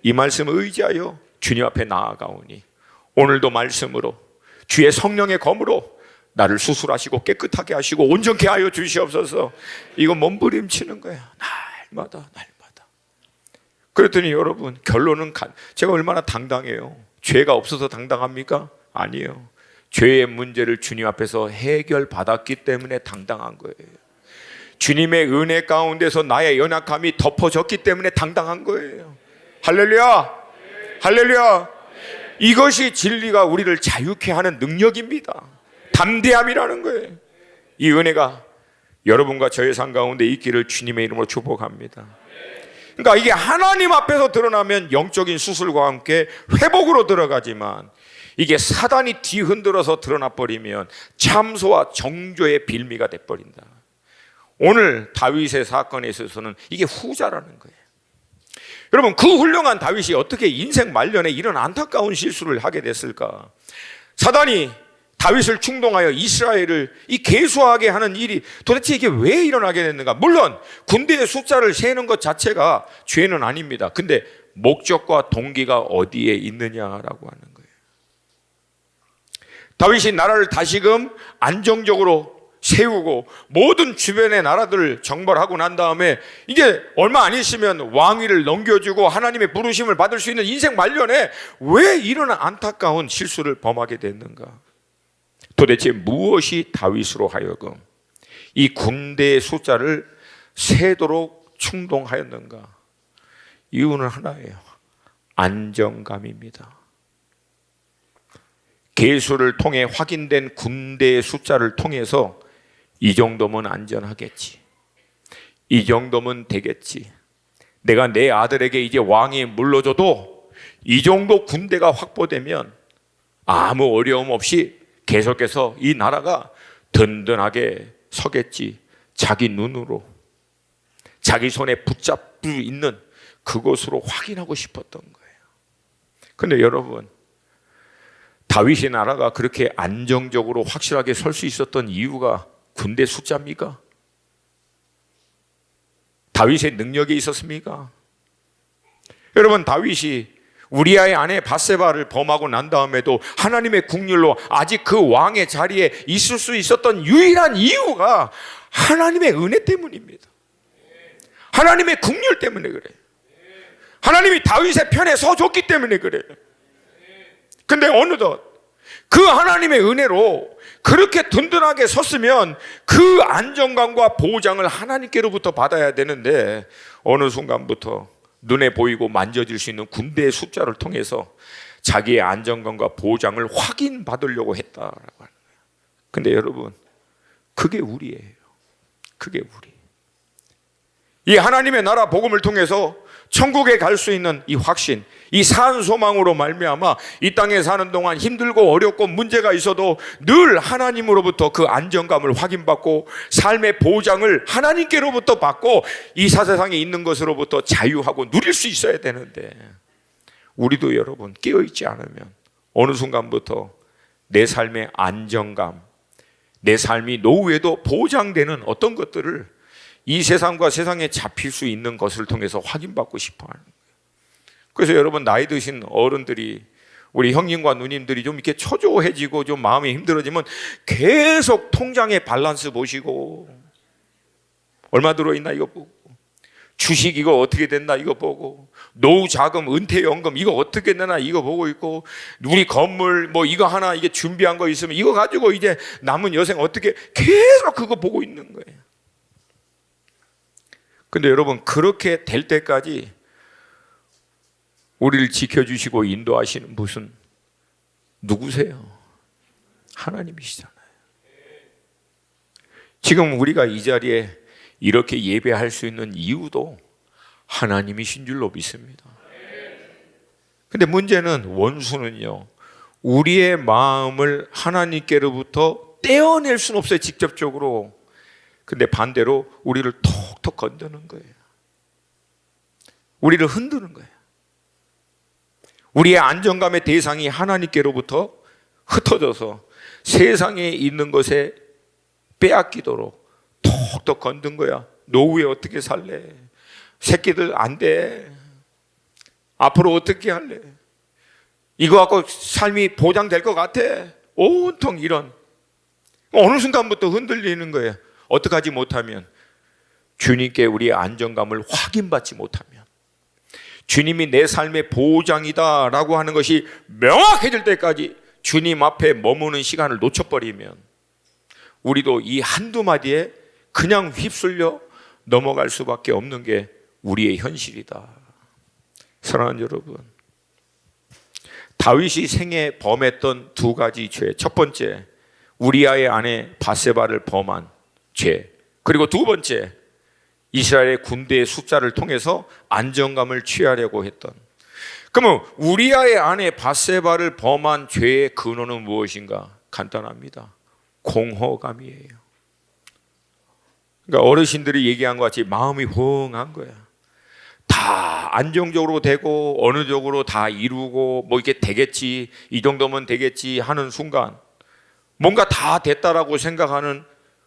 이 말씀을 의지하여 주님 앞에 나아가오니 오늘도 말씀으로 주의 성령의 검으로 나를 수술하시고 깨끗하게 하시고 온전케 하여 주시옵소서. 이거 몸부림치는 거야, 날마다. 그랬더니 여러분, 결론은 제가 얼마나 당당해요. 죄가 없어서 당당합니까? 아니에요. 죄의 문제를 주님 앞에서 해결받았기 때문에 당당한 거예요. 주님의 은혜 가운데서 나의 연약함이 덮어졌기 때문에 당당한 거예요. 할렐루야, 할렐루야. 이것이 진리가 우리를 자유케 하는 능력입니다. 담대함이라는 거예요. 이 은혜가 여러분과 저의 삶 가운데 있기를 주님의 이름으로 축복합니다. 그러니까 이게 하나님 앞에서 드러나면 영적인 수술과 함께 회복으로 들어가지만 이게 사단이 뒤흔들어서 드러나 버리면 참소와 정죄의 빌미가 돼 버린다. 오늘 다윗의 사건에 있어서는 이게 후자라는 거예요. 여러분, 그 훌륭한 다윗이 어떻게 인생 말년에 이런 안타까운 실수를 하게 됐을까? 사단이 다윗을 충동하여 이스라엘을 이 계수하게 하는 일이 도대체 이게 왜 일어나게 됐는가? 물론 군대의 숫자를 세는 것 자체가 죄는 아닙니다. 근데 목적과 동기가 어디에 있느냐라고 하는 거예요. 다윗이 나라를 다시금 안정적으로 세우고 모든 주변의 나라들을 정벌하고 난 다음에 이제 얼마 안 있으면 왕위를 넘겨주고 하나님의 부르심을 받을 수 있는 인생 말년에 왜 이런 안타까운 실수를 범하게 됐는가? 도대체 무엇이 다윗으로 하여금 이 군대의 숫자를 세도록 충동하였는가? 이유는 하나예요. 안정감입니다. 계수를 통해 확인된 군대의 숫자를 통해서 이 정도면 안전하겠지, 이 정도면 되겠지, 내가 내 아들에게 이제 왕이 물러줘도 이 정도 군대가 확보되면 아무 어려움 없이 계속해서 이 나라가 든든하게 서겠지. 자기 눈으로 자기 손에 붙잡고 있는 그것으로 확인하고 싶었던 거예요. 그런데 여러분, 다윗의 나라가 그렇게 안정적으로 확실하게 설 수 있었던 이유가 군대 숫자입니까? 다윗의 능력이 있었습니까? 여러분, 다윗이 우리아의 아내 밧세바를 범하고 난 다음에도 하나님의 국률로 아직 그 왕의 자리에 있을 수 있었던 유일한 이유가 하나님의 은혜 때문입니다. 하나님의 국률 때문에 그래요. 하나님이 다윗의 편에 서줬기 때문에 그래요. 근데 어느덧 그 하나님의 은혜로 그렇게 든든하게 섰으면 그 안정감과 보장을 하나님께로부터 받아야 되는데 어느 순간부터 눈에 보이고 만져질 수 있는 군대의 숫자를 통해서 자기의 안정감과 보장을 확인받으려고 했다라고 하는 거예요. 근데 여러분, 그게 우리예요. 그게 우리. 이 하나님의 나라 복음을 통해서 천국에 갈 수 있는 이 확신, 이 산 소망으로 말미암아 이 땅에 사는 동안 힘들고 어렵고 문제가 있어도 늘 하나님으로부터 그 안정감을 확인받고 삶의 보장을 하나님께로부터 받고 이 사세상에 있는 것으로부터 자유하고 누릴 수 있어야 되는데, 우리도 여러분 깨어있지 않으면 어느 순간부터 내 삶의 안정감, 내 삶이 노후에도 보장되는 어떤 것들을 이 세상과 세상에 잡힐 수 있는 것을 통해서 확인받고 싶어하는 거예요. 그래서 여러분, 나이 드신 어른들이, 우리 형님과 누님들이 좀 이렇게 초조해지고 좀 마음이 힘들어지면 계속 통장의 밸런스 보시고, 얼마 들어있나 이거 보고, 주식 이거 어떻게 됐나 이거 보고, 노후 자금, 은퇴연금 이거 어떻게 되나 이거 보고 있고, 우리 건물 뭐 이거 하나 이게 준비한 거 있으면 이거 가지고 이제 남은 여생 어떻게, 계속 그거 보고 있는 거예요. 근데 여러분, 그렇게 될 때까지 우리를 지켜주시고 인도하시는 분은 누구세요? 하나님이시잖아요. 지금 우리가 이 자리에 이렇게 예배할 수 있는 이유도 하나님이신 줄로 믿습니다. 근데 문제는 원수는요, 우리의 마음을 하나님께로부터 떼어낼 수는 없어요, 직접적으로. 근데 반대로 우리를 톡톡 건드는 거예요. 우리를 흔드는 거예요. 우리의 안정감의 대상이 하나님께로부터 흩어져서 세상에 있는 것에 빼앗기도록 톡톡 건든 거야. 노후에 어떻게 살래? 새끼들 안 돼. 앞으로 어떻게 할래? 이거 갖고 삶이 보장될 것 같아. 온통 이런. 어느 순간부터 흔들리는 거예요. 어떻게 하지 못하면, 주님께 우리의 안정감을 확인받지 못하면, 주님이 내 삶의 보장이다 라고 하는 것이 명확해질 때까지 주님 앞에 머무는 시간을 놓쳐버리면 우리도 이 한두 마디에 그냥 휩쓸려 넘어갈 수밖에 없는 게 우리의 현실이다. 사랑하는 여러분, 다윗이 생애 범했던 두 가지 죄, 첫 번째, 우리아의 아내 밧세바를 범한 죄, 그리고 두 번째, 이스라엘의 군대의 숫자를 통해서 안정감을 취하려고 했던. 그러면 우리아의 아내 밧세바를 범한 죄의 근원은 무엇인가? 간단합니다. 공허감이에요. 그러니까 어르신들이 얘기한 것 같이 마음이 허응한 거야. 다 안정적으로 되고 어느 쪽으로 다 이루고 뭐 이게 되겠지, 이 정도면 되겠지 하는 순간 뭔가 다 됐다라고 생각하는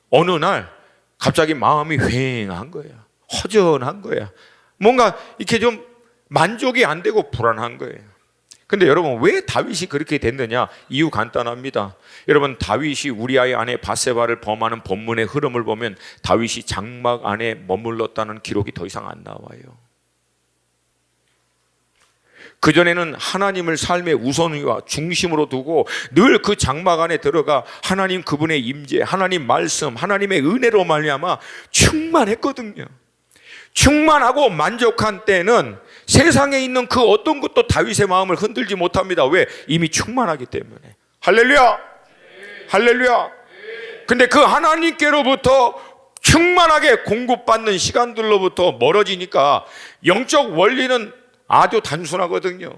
어느 날 갑자기 마음이 휑한 거야. 허전한 거야. 뭔가 이렇게 좀 만족이 안 되고 불안한 거예요. 근데 여러분, 왜 다윗이 그렇게 됐느냐? 이유 간단합니다. 여러분, 다윗이 우리아의 아내 밧세바를 범하는 본문의 흐름을 보면 다윗이 장막 안에 머물렀다는 기록이 더 이상 안 나와요. 그전에는 하나님을 삶의 우선위와 중심으로 두고 늘 그 장막 안에 들어가 하나님 그분의 임재, 하나님 말씀, 하나님의 은혜로 말미암아 충만했거든요. 충만하고 만족한 때는 세상에 있는 그 어떤 것도 다윗의 마음을 흔들지 못합니다. 왜? 이미 충만하기 때문에. 할렐루야! 할렐루야! 근데 그 하나님께로부터 충만하게 공급받는 시간들로부터 멀어지니까 영적 원리는 아주 단순하거든요.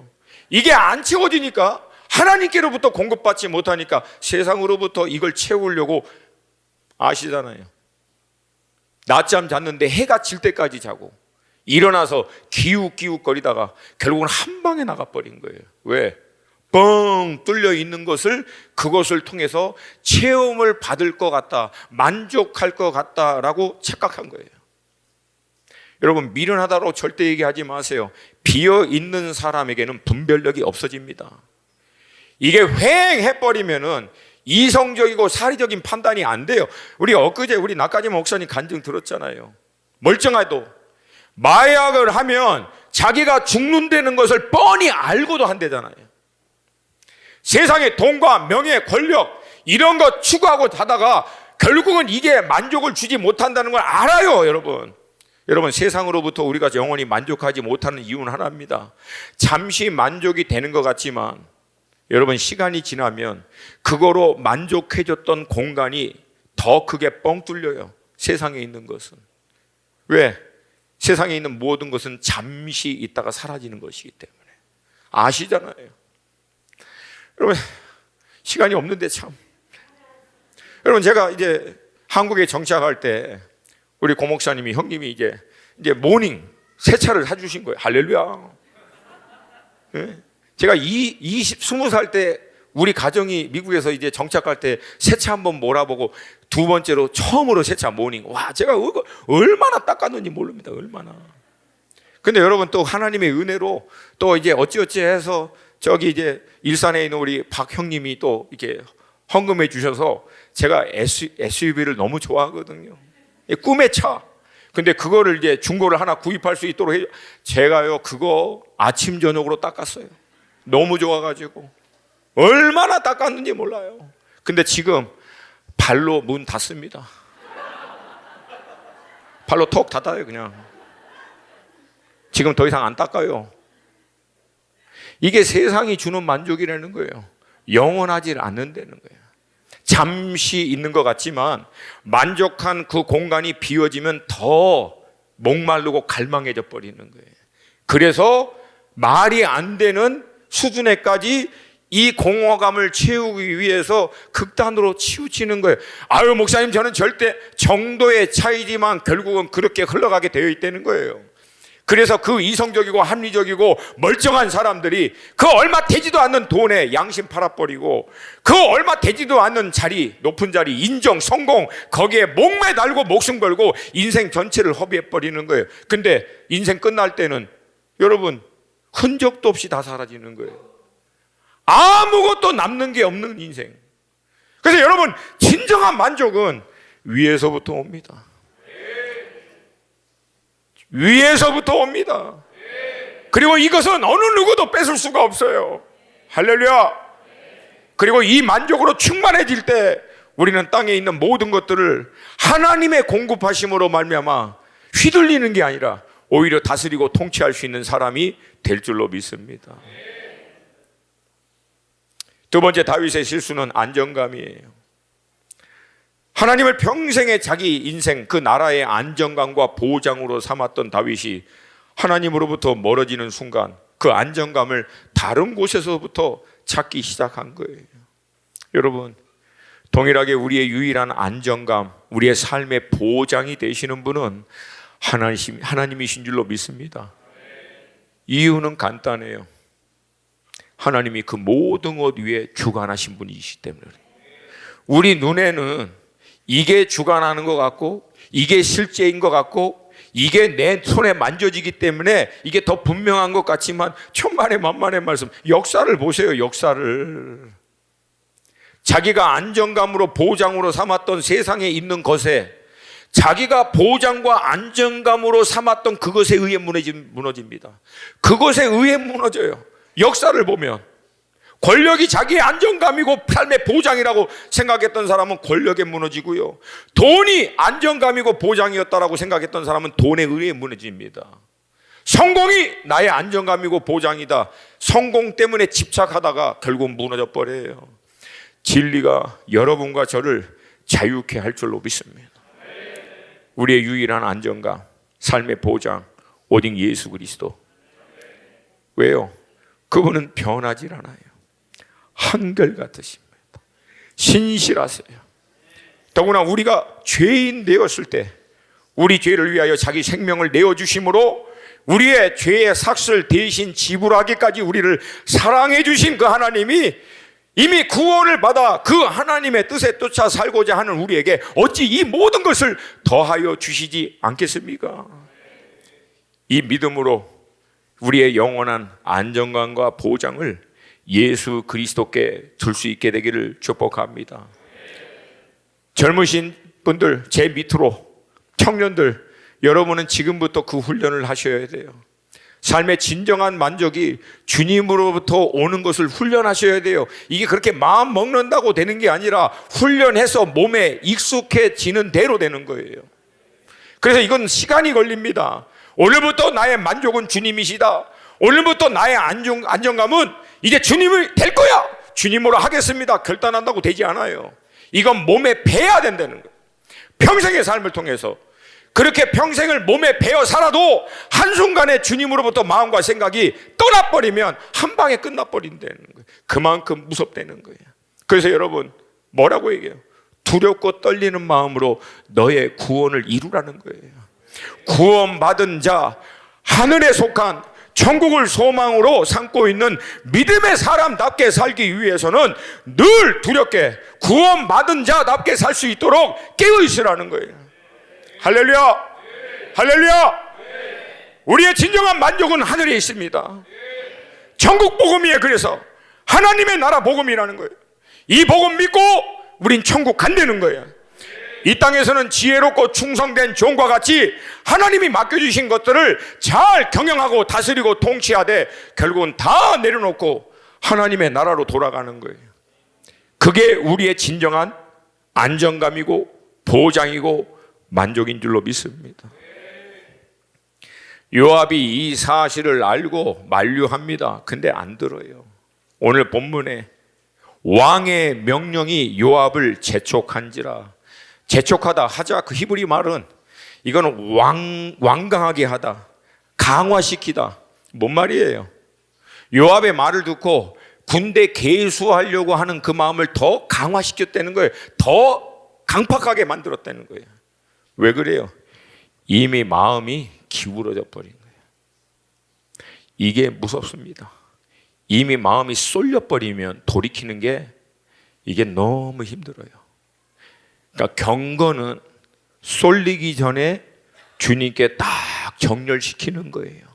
이게 안 채워지니까, 하나님께로부터 공급받지 못하니까 세상으로부터 이걸 채우려고, 아시잖아요. 낮잠 잤는데 해가 질 때까지 자고 일어나서 기웃기웃거리다가 결국은 한 방에 나가버린 거예요. 왜? 뻥 뚫려 있는 것을, 그것을 통해서 체험을 받을 것 같다, 만족할 것 같다라고 착각한 거예요. 여러분, 미련하다고 절대 얘기하지 마세요. 비어있는 사람에게는 분별력이 없어집니다. 이게 휑해버리면은 이성적이고 사리적인 판단이 안 돼요. 우리 엊그제 우리 나까지 목사님 간증 들었잖아요. 멀쩡해도 마약을 하면 자기가 죽는다는 것을 뻔히 알고도 한대잖아요. 세상에 돈과 명예, 권력 이런 거 추구하고 하다가 결국은 이게 만족을 주지 못한다는 걸 알아요. 여러분, 세상으로부터 우리가 영원히 만족하지 못하는 이유는 하나입니다. 잠시 만족이 되는 것 같지만 여러분, 시간이 지나면 그거로 만족해졌던 공간이 더 크게 뻥 뚫려요. 세상에 있는 것은. 왜? 세상에 있는 모든 것은 잠시 있다가 사라지는 것이기 때문에. 아시잖아요. 여러분, 시간이 없는데 참. 여러분, 제가 이제 한국에 정착할 때 우리 고목사님이, 형님이 이제 모닝 세차를 사주신 거예요. 할렐루야. 네? 제가 20살 때 우리 가정이 미국에서 이제 정착할 때 세차 한번 몰아보고 두 번째로 처음으로 세차 모닝. 와, 제가 얼마나 닦았는지 모릅니다. 얼마나. 근데 여러분, 또 하나님의 은혜로 또 이제 어찌어찌 해서 저기 이제 일산에 있는 우리 박 형님이 또 이렇게 헌금해 주셔서 제가 SUV를 너무 좋아하거든요. 꿈의 차. 근데 그거를 이제 중고를 하나 구입할 수 있도록 해줘. 제가요, 그거 아침 저녁으로 닦았어요. 너무 좋아가지고 얼마나 닦았는지 몰라요. 근데 지금 발로 문 닫습니다. 발로 톡 닫아요. 그냥 지금 더 이상 안 닦아요. 이게 세상이 주는 만족이라는 거예요. 영원하지 않는다는 거예요. 잠시 있는 것 같지만 만족한 그 공간이 비워지면 더 목마르고 갈망해져 버리는 거예요. 그래서 말이 안 되는 수준에까지 이 공허감을 채우기 위해서 극단으로 치우치는 거예요. 아유, 목사님, 저는 절대 정도의 차이지만 결국은 그렇게 흘러가게 되어 있다는 거예요. 그래서 그 이성적이고 합리적이고 멀쩡한 사람들이 그 얼마 되지도 않는 돈에 양심 팔아버리고 그 얼마 되지도 않는 자리, 높은 자리, 인정, 성공, 거기에 목매달고 목숨 걸고 인생 전체를 허비해버리는 거예요. 근데 인생 끝날 때는 여러분, 흔적도 없이 다 사라지는 거예요. 아무것도 남는 게 없는 인생. 그래서 여러분, 진정한 만족은 위에서부터 옵니다. 위에서부터 옵니다. 그리고 이것은 어느 누구도 뺏을 수가 없어요. 할렐루야. 그리고 이 만족으로 충만해질 때 우리는 땅에 있는 모든 것들을 하나님의 공급하심으로 말미암아 휘둘리는 게 아니라 오히려 다스리고 통치할 수 있는 사람이 될 줄로 믿습니다. 두 번째 다윗의 실수는 안정감이에요. 하나님을 평생에 자기 인생 그 나라의 안정감과 보장으로 삼았던 다윗이 하나님으로부터 멀어지는 순간 그 안정감을 다른 곳에서부터 찾기 시작한 거예요. 여러분, 동일하게 우리의 유일한 안정감, 우리의 삶의 보장이 되시는 분은 하나님이신 줄로 믿습니다. 이유는 간단해요. 하나님이 그 모든 것 위에 주관하신 분이시기 때문에. 우리 눈에는 이게 주관하는 것 같고, 이게 실제인 것 같고, 이게 내 손에 만져지기 때문에 이게 더 분명한 것 같지만 천만의 만만의 말씀, 역사를 보세요. 역사를. 자기가 안정감으로 보장으로 삼았던 세상에 있는 것에, 자기가 보장과 안정감으로 삼았던 그것에 의해 무너집니다. 그것에 의해 무너져요. 역사를 보면 권력이 자기의 안정감이고 삶의 보장이라고 생각했던 사람은 권력에 무너지고요, 돈이 안정감이고 보장이었다라고 생각했던 사람은 돈에 의해 무너집니다. 성공이 나의 안정감이고 보장이다, 성공 때문에 집착하다가 결국 무너져 버려요. 진리가 여러분과 저를 자유케 할 줄로 믿습니다. 우리의 유일한 안정감, 삶의 보장, 오직 예수 그리스도. 왜요? 그분은 변하지 않아요. 한결같으십니다. 신실하세요. 더구나 우리가 죄인 되었을 때 우리 죄를 위하여 자기 생명을 내어주심으로 우리의 죄의 삭슬 대신 지불하기까지 우리를 사랑해 주신 그 하나님이 이미 구원을 받아 그 하나님의 뜻에 쫓아 살고자 하는 우리에게 어찌 이 모든 것을 더하여 주시지 않겠습니까? 이 믿음으로 우리의 영원한 안정감과 보장을 예수 그리스도께 줄 수 있게 되기를 축복합니다. 젊으신 분들, 제 밑으로 청년들, 여러분은 지금부터 그 훈련을 하셔야 돼요. 삶의 진정한 만족이 주님으로부터 오는 것을 훈련하셔야 돼요. 이게 그렇게 마음 먹는다고 되는 게 아니라 훈련해서 몸에 익숙해지는 대로 되는 거예요. 그래서 이건 시간이 걸립니다. 오늘부터 나의 만족은 주님이시다. 오늘부터 나의 안정감은 이제 주님이 될 거야, 주님으로 하겠습니다, 결단한다고 되지 않아요. 이건 몸에 배야 된다는 거예요. 평생의 삶을 통해서 그렇게 평생을 몸에 배어 살아도 한순간에 주님으로부터 마음과 생각이 떠나버리면 한 방에 끝나버린다는 거예요. 그만큼 무섭다는 거예요. 그래서 여러분, 뭐라고 얘기해요? 두렵고 떨리는 마음으로 너의 구원을 이루라는 거예요. 구원받은 자, 하늘에 속한 천국을 소망으로 삼고 있는 믿음의 사람답게 살기 위해서는 늘 두렵게 구원받은 자답게 살 수 있도록 깨어있으라는 거예요. 할렐루야! 할렐루야! 우리의 진정한 만족은 하늘에 있습니다. 천국 복음이에요. 그래서 하나님의 나라 복음이라는 거예요. 이 복음 믿고 우린 천국 간다는 거예요. 이 땅에서는 지혜롭고 충성된 종과 같이 하나님이 맡겨주신 것들을 잘 경영하고 다스리고 통치하되 결국은 다 내려놓고 하나님의 나라로 돌아가는 거예요. 그게 우리의 진정한 안정감이고 보장이고 만족인 줄로 믿습니다. 요압이 이 사실을 알고 만류합니다. 근데 안 들어요. 오늘 본문에 왕의 명령이 요압을 재촉한지라. 재촉하다, 하자, 그 히브리 말은 이거는 완강하게 하다, 강화시키다. 뭔 말이에요? 요압의 말을 듣고 군대 개수하려고 하는 그 마음을 더 강화시켰다는 거예요. 더 강팍하게 만들었다는 거예요. 왜 그래요? 이미 마음이 기울어져 버린 거예요. 이게 무섭습니다. 이미 마음이 쏠려버리면 돌이키는 게 이게 너무 힘들어요. 그러니까 경건은 쏠리기 전에 주님께 딱 정렬시키는 거예요.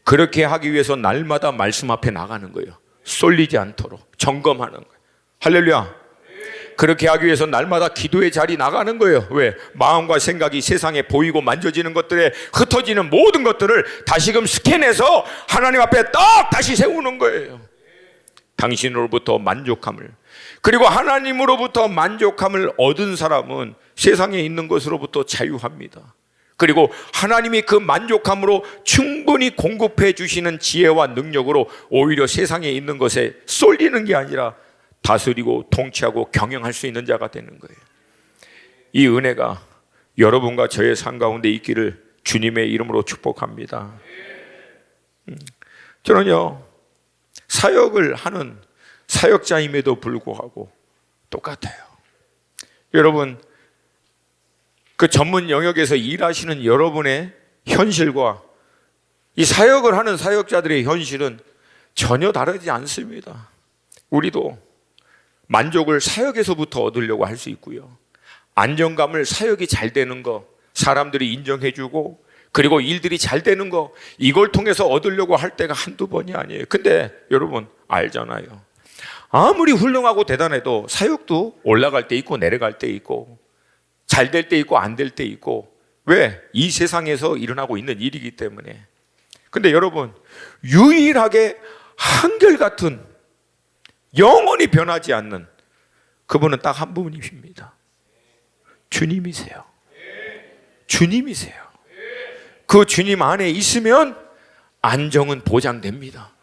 그렇게 하기 위해서 날마다 말씀 앞에 나가는 거예요. 쏠리지 않도록 점검하는 거예요. 할렐루야. 그렇게 하기 위해서 날마다 기도의 자리 나가는 거예요. 왜? 마음과 생각이 세상에 보이고 만져지는 것들에 흩어지는 모든 것들을 다시금 스캔해서 하나님 앞에 딱 다시 세우는 거예요. 당신으로부터 만족함을, 그리고 하나님으로부터 만족함을 얻은 사람은 세상에 있는 것으로부터 자유합니다. 그리고 하나님이 그 만족함으로 충분히 공급해 주시는 지혜와 능력으로 오히려 세상에 있는 것에 쏠리는 게 아니라 다스리고 통치하고 경영할 수 있는 자가 되는 거예요. 이 은혜가 여러분과 저의 삶 가운데 있기를 주님의 이름으로 축복합니다. 저는요, 사역을 하는 사역자임에도 불구하고 똑같아요. 여러분, 그 전문 영역에서 일하시는 여러분의 현실과 이 사역을 하는 사역자들의 현실은 전혀 다르지 않습니다. 우리도 만족을 사역에서부터 얻으려고 할 수 있고요, 안정감을 사역이 잘 되는 거, 사람들이 인정해주고 그리고 일들이 잘 되는 거, 이걸 통해서 얻으려고 할 때가 한두 번이 아니에요. 근데 여러분 알잖아요, 아무리 훌륭하고 대단해도 사역도 올라갈 때 있고 내려갈 때 있고 잘 될 때 있고 안 될 때 있고, 왜? 이 세상에서 일어나고 있는 일이기 때문에. 근데 여러분, 유일하게 한결같은 영원히 변하지 않는 그분은 딱 한 분이십니다. 주님이세요. 주님이세요. 그 주님 안에 있으면 안정은 보장됩니다.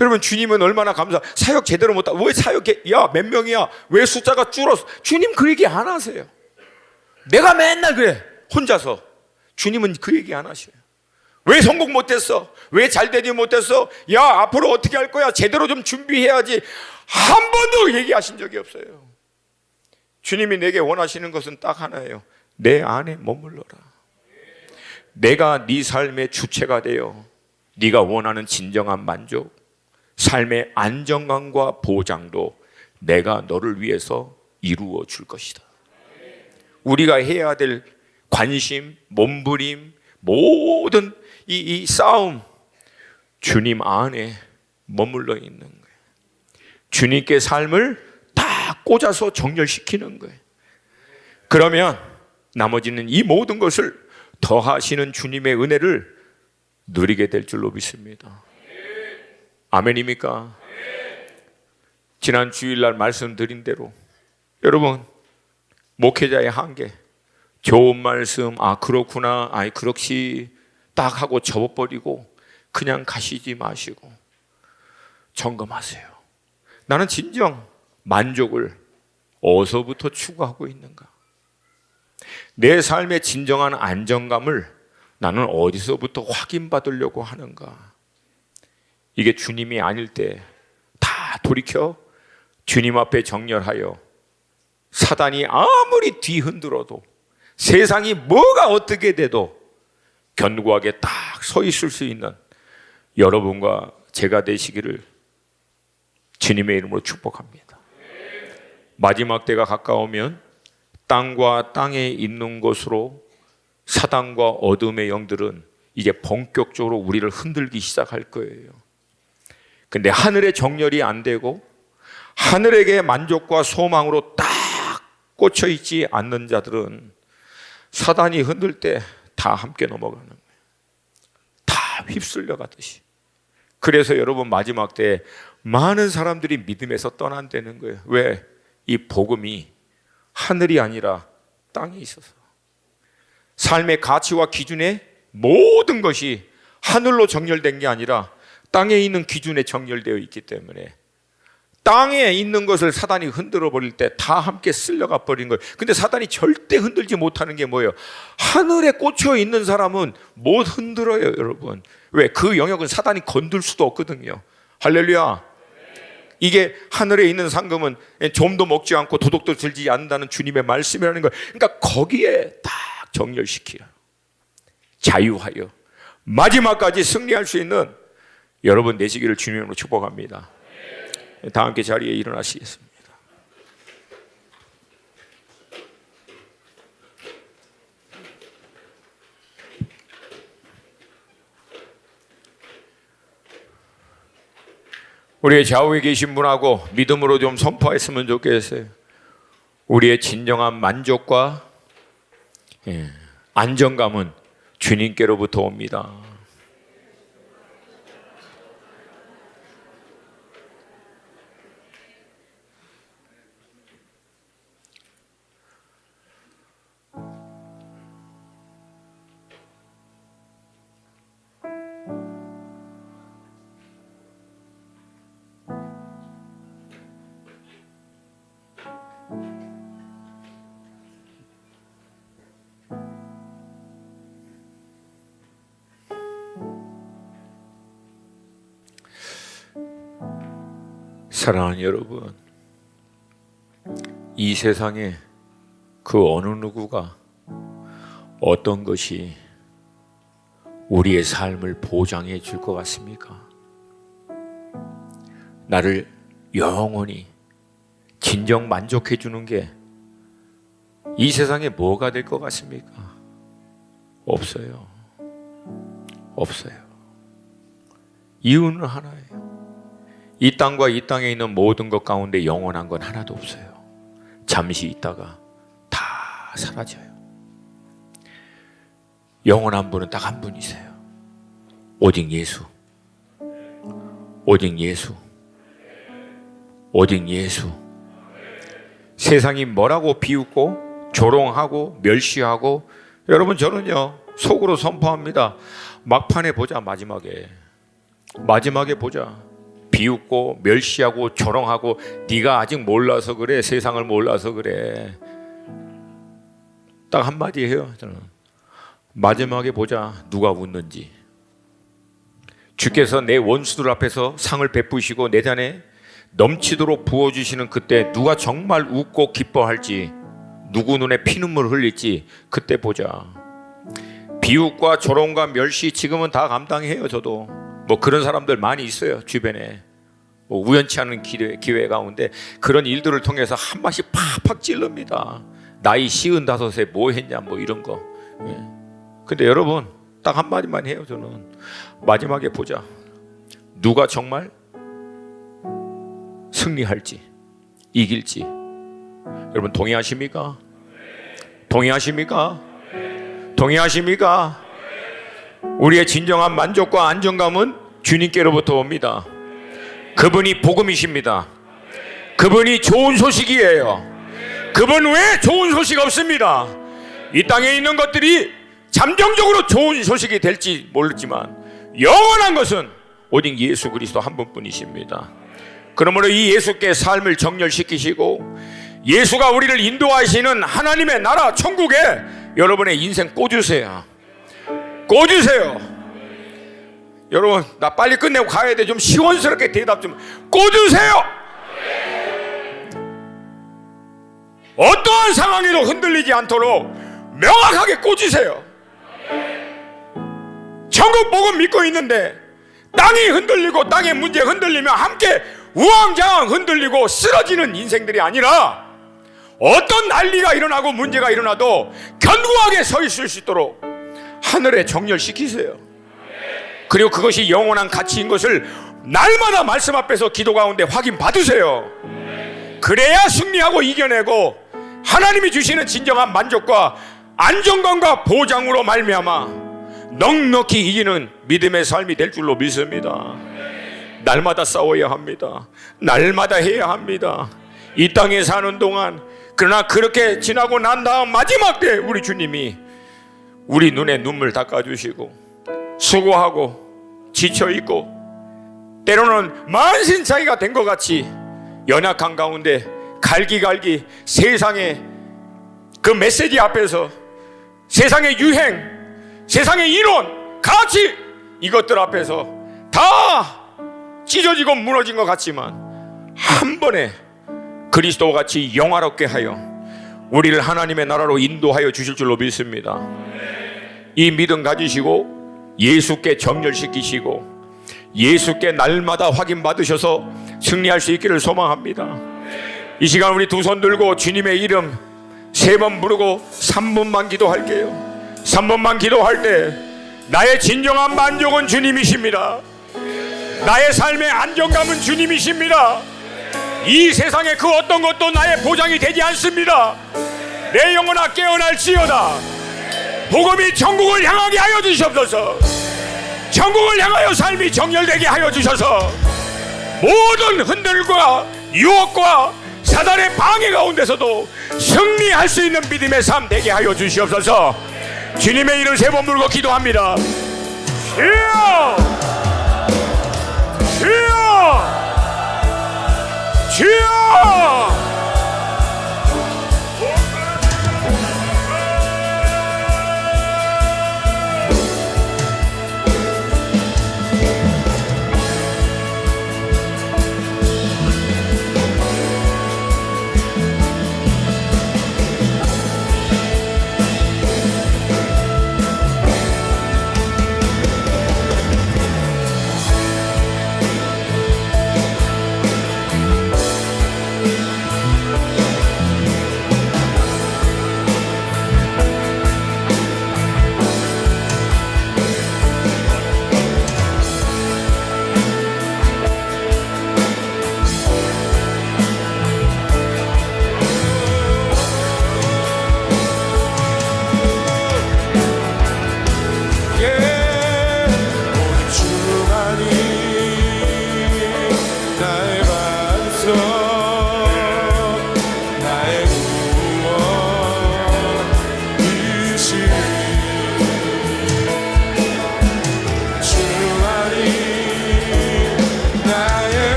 여러분, 주님은 얼마나 사역 제대로 못하, 왜 사역해? 야, 몇 명이야? 왜 숫자가 줄었어? 주님 그 얘기 안 하세요. 내가 맨날 그래, 혼자서. 주님은 그 얘기 안 하셔요. 왜 성공 못했어? 왜 잘되지 못했어? 야, 앞으로 어떻게 할 거야? 제대로 좀 준비해야지. 한 번도 얘기하신 적이 없어요. 주님이 내게 원하시는 것은 딱 하나예요. 내 안에 머물러라. 내가 네 삶의 주체가 되어 네가 원하는 진정한 만족, 삶의 안정감과 보장도 내가 너를 위해서 이루어 줄 것이다. 우리가 해야 될 관심, 몸부림, 모든 이 싸움, 주님 안에 머물러 있는 거예요. 주님께 삶을 다 꽂아서 정렬시키는 거예요. 그러면 나머지는 이 모든 것을 더하시는 주님의 은혜를 누리게 될 줄로 믿습니다. 아멘입니까? 지난 주일날 말씀드린 대로 여러분, 목회자의 한계, 좋은 말씀, 아 그렇구나, 아이 그렇지 딱 하고 접어버리고 그냥 가시지 마시고 점검하세요. 나는 진정 만족을 어디서부터 추구하고 있는가? 내 삶의 진정한 안정감을 나는 어디서부터 확인받으려고 하는가? 이게 주님이 아닐 때 다 돌이켜 주님 앞에 정렬하여 사단이 아무리 뒤흔들어도, 세상이 뭐가 어떻게 돼도 견고하게 딱 서 있을 수 있는 여러분과 제가 되시기를 주님의 이름으로 축복합니다. 마지막 때가 가까우면 땅과 땅에 있는 것으로 사단과 어둠의 영들은 이제 본격적으로 우리를 흔들기 시작할 거예요. 근데 하늘의 정렬이 안 되고 하늘에게 만족과 소망으로 딱 꽂혀 있지 않는 자들은 사단이 흔들 때 다 함께 넘어가는 거예요. 다 휩쓸려 가듯이. 그래서 여러분, 마지막 때 많은 사람들이 믿음에서 떠난다는 거예요. 왜? 이 복음이 하늘이 아니라 땅에 있어서. 삶의 가치와 기준의 모든 것이 하늘로 정렬된 게 아니라 땅에 있는 기준에 정렬되어 있기 때문에 땅에 있는 것을 사단이 흔들어 버릴 때 다 함께 쓸려가 버린 거예요. 근데 사단이 절대 흔들지 못하는 게 뭐예요? 하늘에 꽂혀 있는 사람은 못 흔들어요, 여러분. 왜? 그 영역은 사단이 건들 수도 없거든요. 할렐루야. 이게 하늘에 있는 상금은 좀도 먹지 않고 도둑도 들지 않는다는 주님의 말씀이라는 거예요. 그러니까 거기에 딱 정렬시키려, 자유하여 마지막까지 승리할 수 있는 여러분 되시기를 주님으로 축복합니다. 다 함께 자리에 일어나시겠습니다. 우리의 좌우에 계신 분하고 믿음으로 좀 선포했으면 좋겠어요. 우리의 진정한 만족과 안정감은 주님께로부터 옵니다. 사랑하는 여러분, 이 세상에 그 어느 누구가 어떤 것이 우리의 삶을 보장해 줄 것 같습니까? 나를 영원히 진정 만족해 주는 게 이 세상에 뭐가 될 것 같습니까? 없어요. 없어요. 이유는 하나예요. 이 땅과 이 땅에 있는 모든 것 가운데 영원한 건 하나도 없어요. 잠시 있다가 다 사라져요. 영원한 분은 딱 한 분이세요. 오직 예수. 오직 예수. 오직 예수. 세상이 뭐라고 비웃고 조롱하고 멸시하고, 여러분 저는요 속으로 선포합니다. 막판에 보자. 마지막에 보자. 비웃고 멸시하고 조롱하고, 네가 아직 몰라서 그래. 세상을 몰라서 그래. 딱 한마디 해요. 저는 마지막에 보자. 누가 웃는지. 주께서 내 원수들 앞에서 상을 베푸시고 내 잔에 넘치도록 부어주시는 그때 누가 정말 웃고 기뻐할지, 누구 눈에 피눈물 흘릴지 그때 보자. 비웃과 조롱과 멸시 지금은 다 감당해요. 저도 뭐 그런 사람들 많이 있어요 주변에. 뭐 우연치 않은 기회 가운데 그런 일들을 통해서 한 번씩 팍팍 찔릅니다. 나이 55에 뭐 했냐 뭐 이런 거. 근데 여러분 딱 한마디만 해요. 저는 마지막에 보자. 누가 정말 승리할지 이길지. 여러분 동의하십니까? 동의하십니까? 동의하십니까? 우리의 진정한 만족과 안정감은 주님께로부터 옵니다. 그분이 복음이십니다. 그분이 좋은 소식이에요. 그분 외에 좋은 소식 없습니다. 이 땅에 있는 것들이 잠정적으로 좋은 소식이 될지 모르지만 영원한 것은 오직 예수 그리스도 한 분뿐이십니다. 그러므로 이 예수께 삶을 정렬시키시고 예수가 우리를 인도하시는 하나님의 나라 천국에 여러분의 인생 꽂으세요. 꽂으세요. 여러분 나 빨리 끝내고 가야 돼. 좀 시원스럽게 대답 좀. 꽂으세요. 어떠한 상황에도 흔들리지 않도록 명확하게 꽂으세요. 천국 복음 믿고 있는데 땅이 흔들리고 땅의 문제 흔들리면 함께 우왕좌왕 흔들리고 쓰러지는 인생들이 아니라, 어떤 난리가 일어나고 문제가 일어나도 견고하게 서 있을 수 있도록 하늘에 정렬시키세요. 그리고 그것이 영원한 가치인 것을 날마다 말씀 앞에서 기도 가운데 확인 받으세요. 그래야 승리하고 이겨내고 하나님이 주시는 진정한 만족과 안정감과 보장으로 말미암아 넉넉히 이기는 믿음의 삶이 될 줄로 믿습니다. 날마다 싸워야 합니다. 날마다 해야 합니다. 이 땅에 사는 동안. 그러나 그렇게 지나고 난 다음 마지막 때 우리 주님이 우리 눈에 눈물 닦아주시고 수고하고 지쳐있고 때로는 만신창이가 된 것 같이 연약한 가운데 갈기갈기 세상의 그 메시지 앞에서 세상의 유행, 세상의 이론, 가치, 이것들 앞에서 다 찢어지고 무너진 것 같지만 한 번에 그리스도와 같이 영화롭게 하여 우리를 하나님의 나라로 인도하여 주실 줄로 믿습니다. 이 믿음 가지시고 예수께 정렬시키시고 예수께 날마다 확인받으셔서 승리할 수 있기를 소망합니다. 이 시간 우리 두 손 들고 주님의 이름 3번 부르고 3분만 기도할게요. 3분만 기도할 때 나의 진정한 만족은 주님이십니다. 나의 삶의 안정감은 주님이십니다. 이 세상의 그 어떤 것도 나의 보장이 되지 않습니다. 내 영혼아 깨어날지어다. 복음이 천국을 향하게 하여 주시옵소서. 천국을 향하여 삶이 정렬되게 하여 주셔서 모든 흔들과 유혹과 사단의 방해 가운데서도 승리할 수 있는 믿음의 삶 되게 하여 주시옵소서. 주님의 이름 3번 부르고 기도합니다. 주여! 주여! 주여!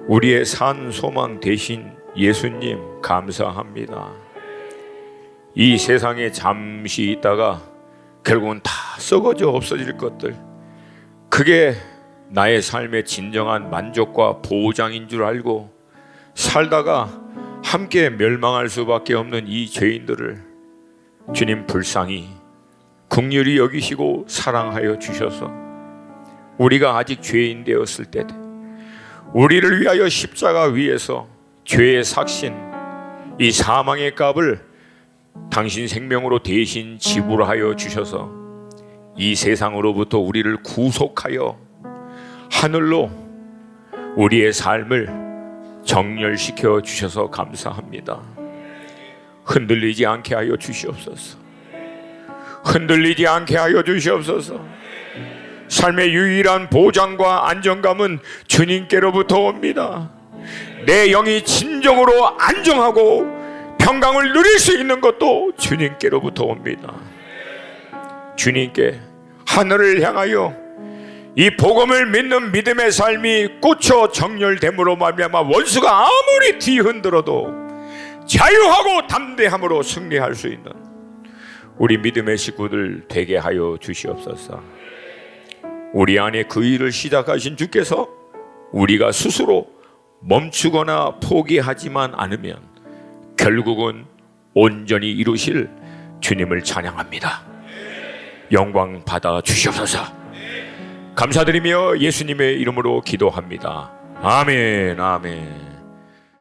우리의 산 소망 되신 예수님 감사합니다. 이 세상에 잠시 있다가 결국은 다 썩어져 없어질 것들, 그게 나의 삶의 진정한 만족과 보장인 줄 알고 살다가 함께 멸망할 수밖에 없는 이 죄인들을 주님 불쌍히 긍휼히 여기시고 사랑하여 주셔서 우리가 아직 죄인 되었을 때 우리를 위하여 십자가 위에서 죄의 삭신, 이 사망의 값을 당신 생명으로 대신 지불하여 주셔서 이 세상으로부터 우리를 구속하여 하늘로 우리의 삶을 정렬시켜 주셔서 감사합니다. 흔들리지 않게 하여 주시옵소서. 흔들리지 않게 하여 주시옵소서. 삶의 유일한 보장과 안정감은 주님께로부터 옵니다. 내 영이 진정으로 안정하고 평강을 누릴 수 있는 것도 주님께로부터 옵니다. 주님께 하늘을 향하여 이 복음을 믿는 믿음의 삶이 꽂혀 정렬됨으로 말미암아 원수가 아무리 뒤흔들어도 자유하고 담대함으로 승리할 수 있는 우리 믿음의 식구들 되게 하여 주시옵소서. 우리 안에 그 일을 시작하신 주께서 우리가 스스로 멈추거나 포기하지만 않으면 결국은 온전히 이루실 주님을 찬양합니다. 영광 받아 주시옵소서. 감사드리며 예수님의 이름으로 기도합니다. 아멘, 아멘.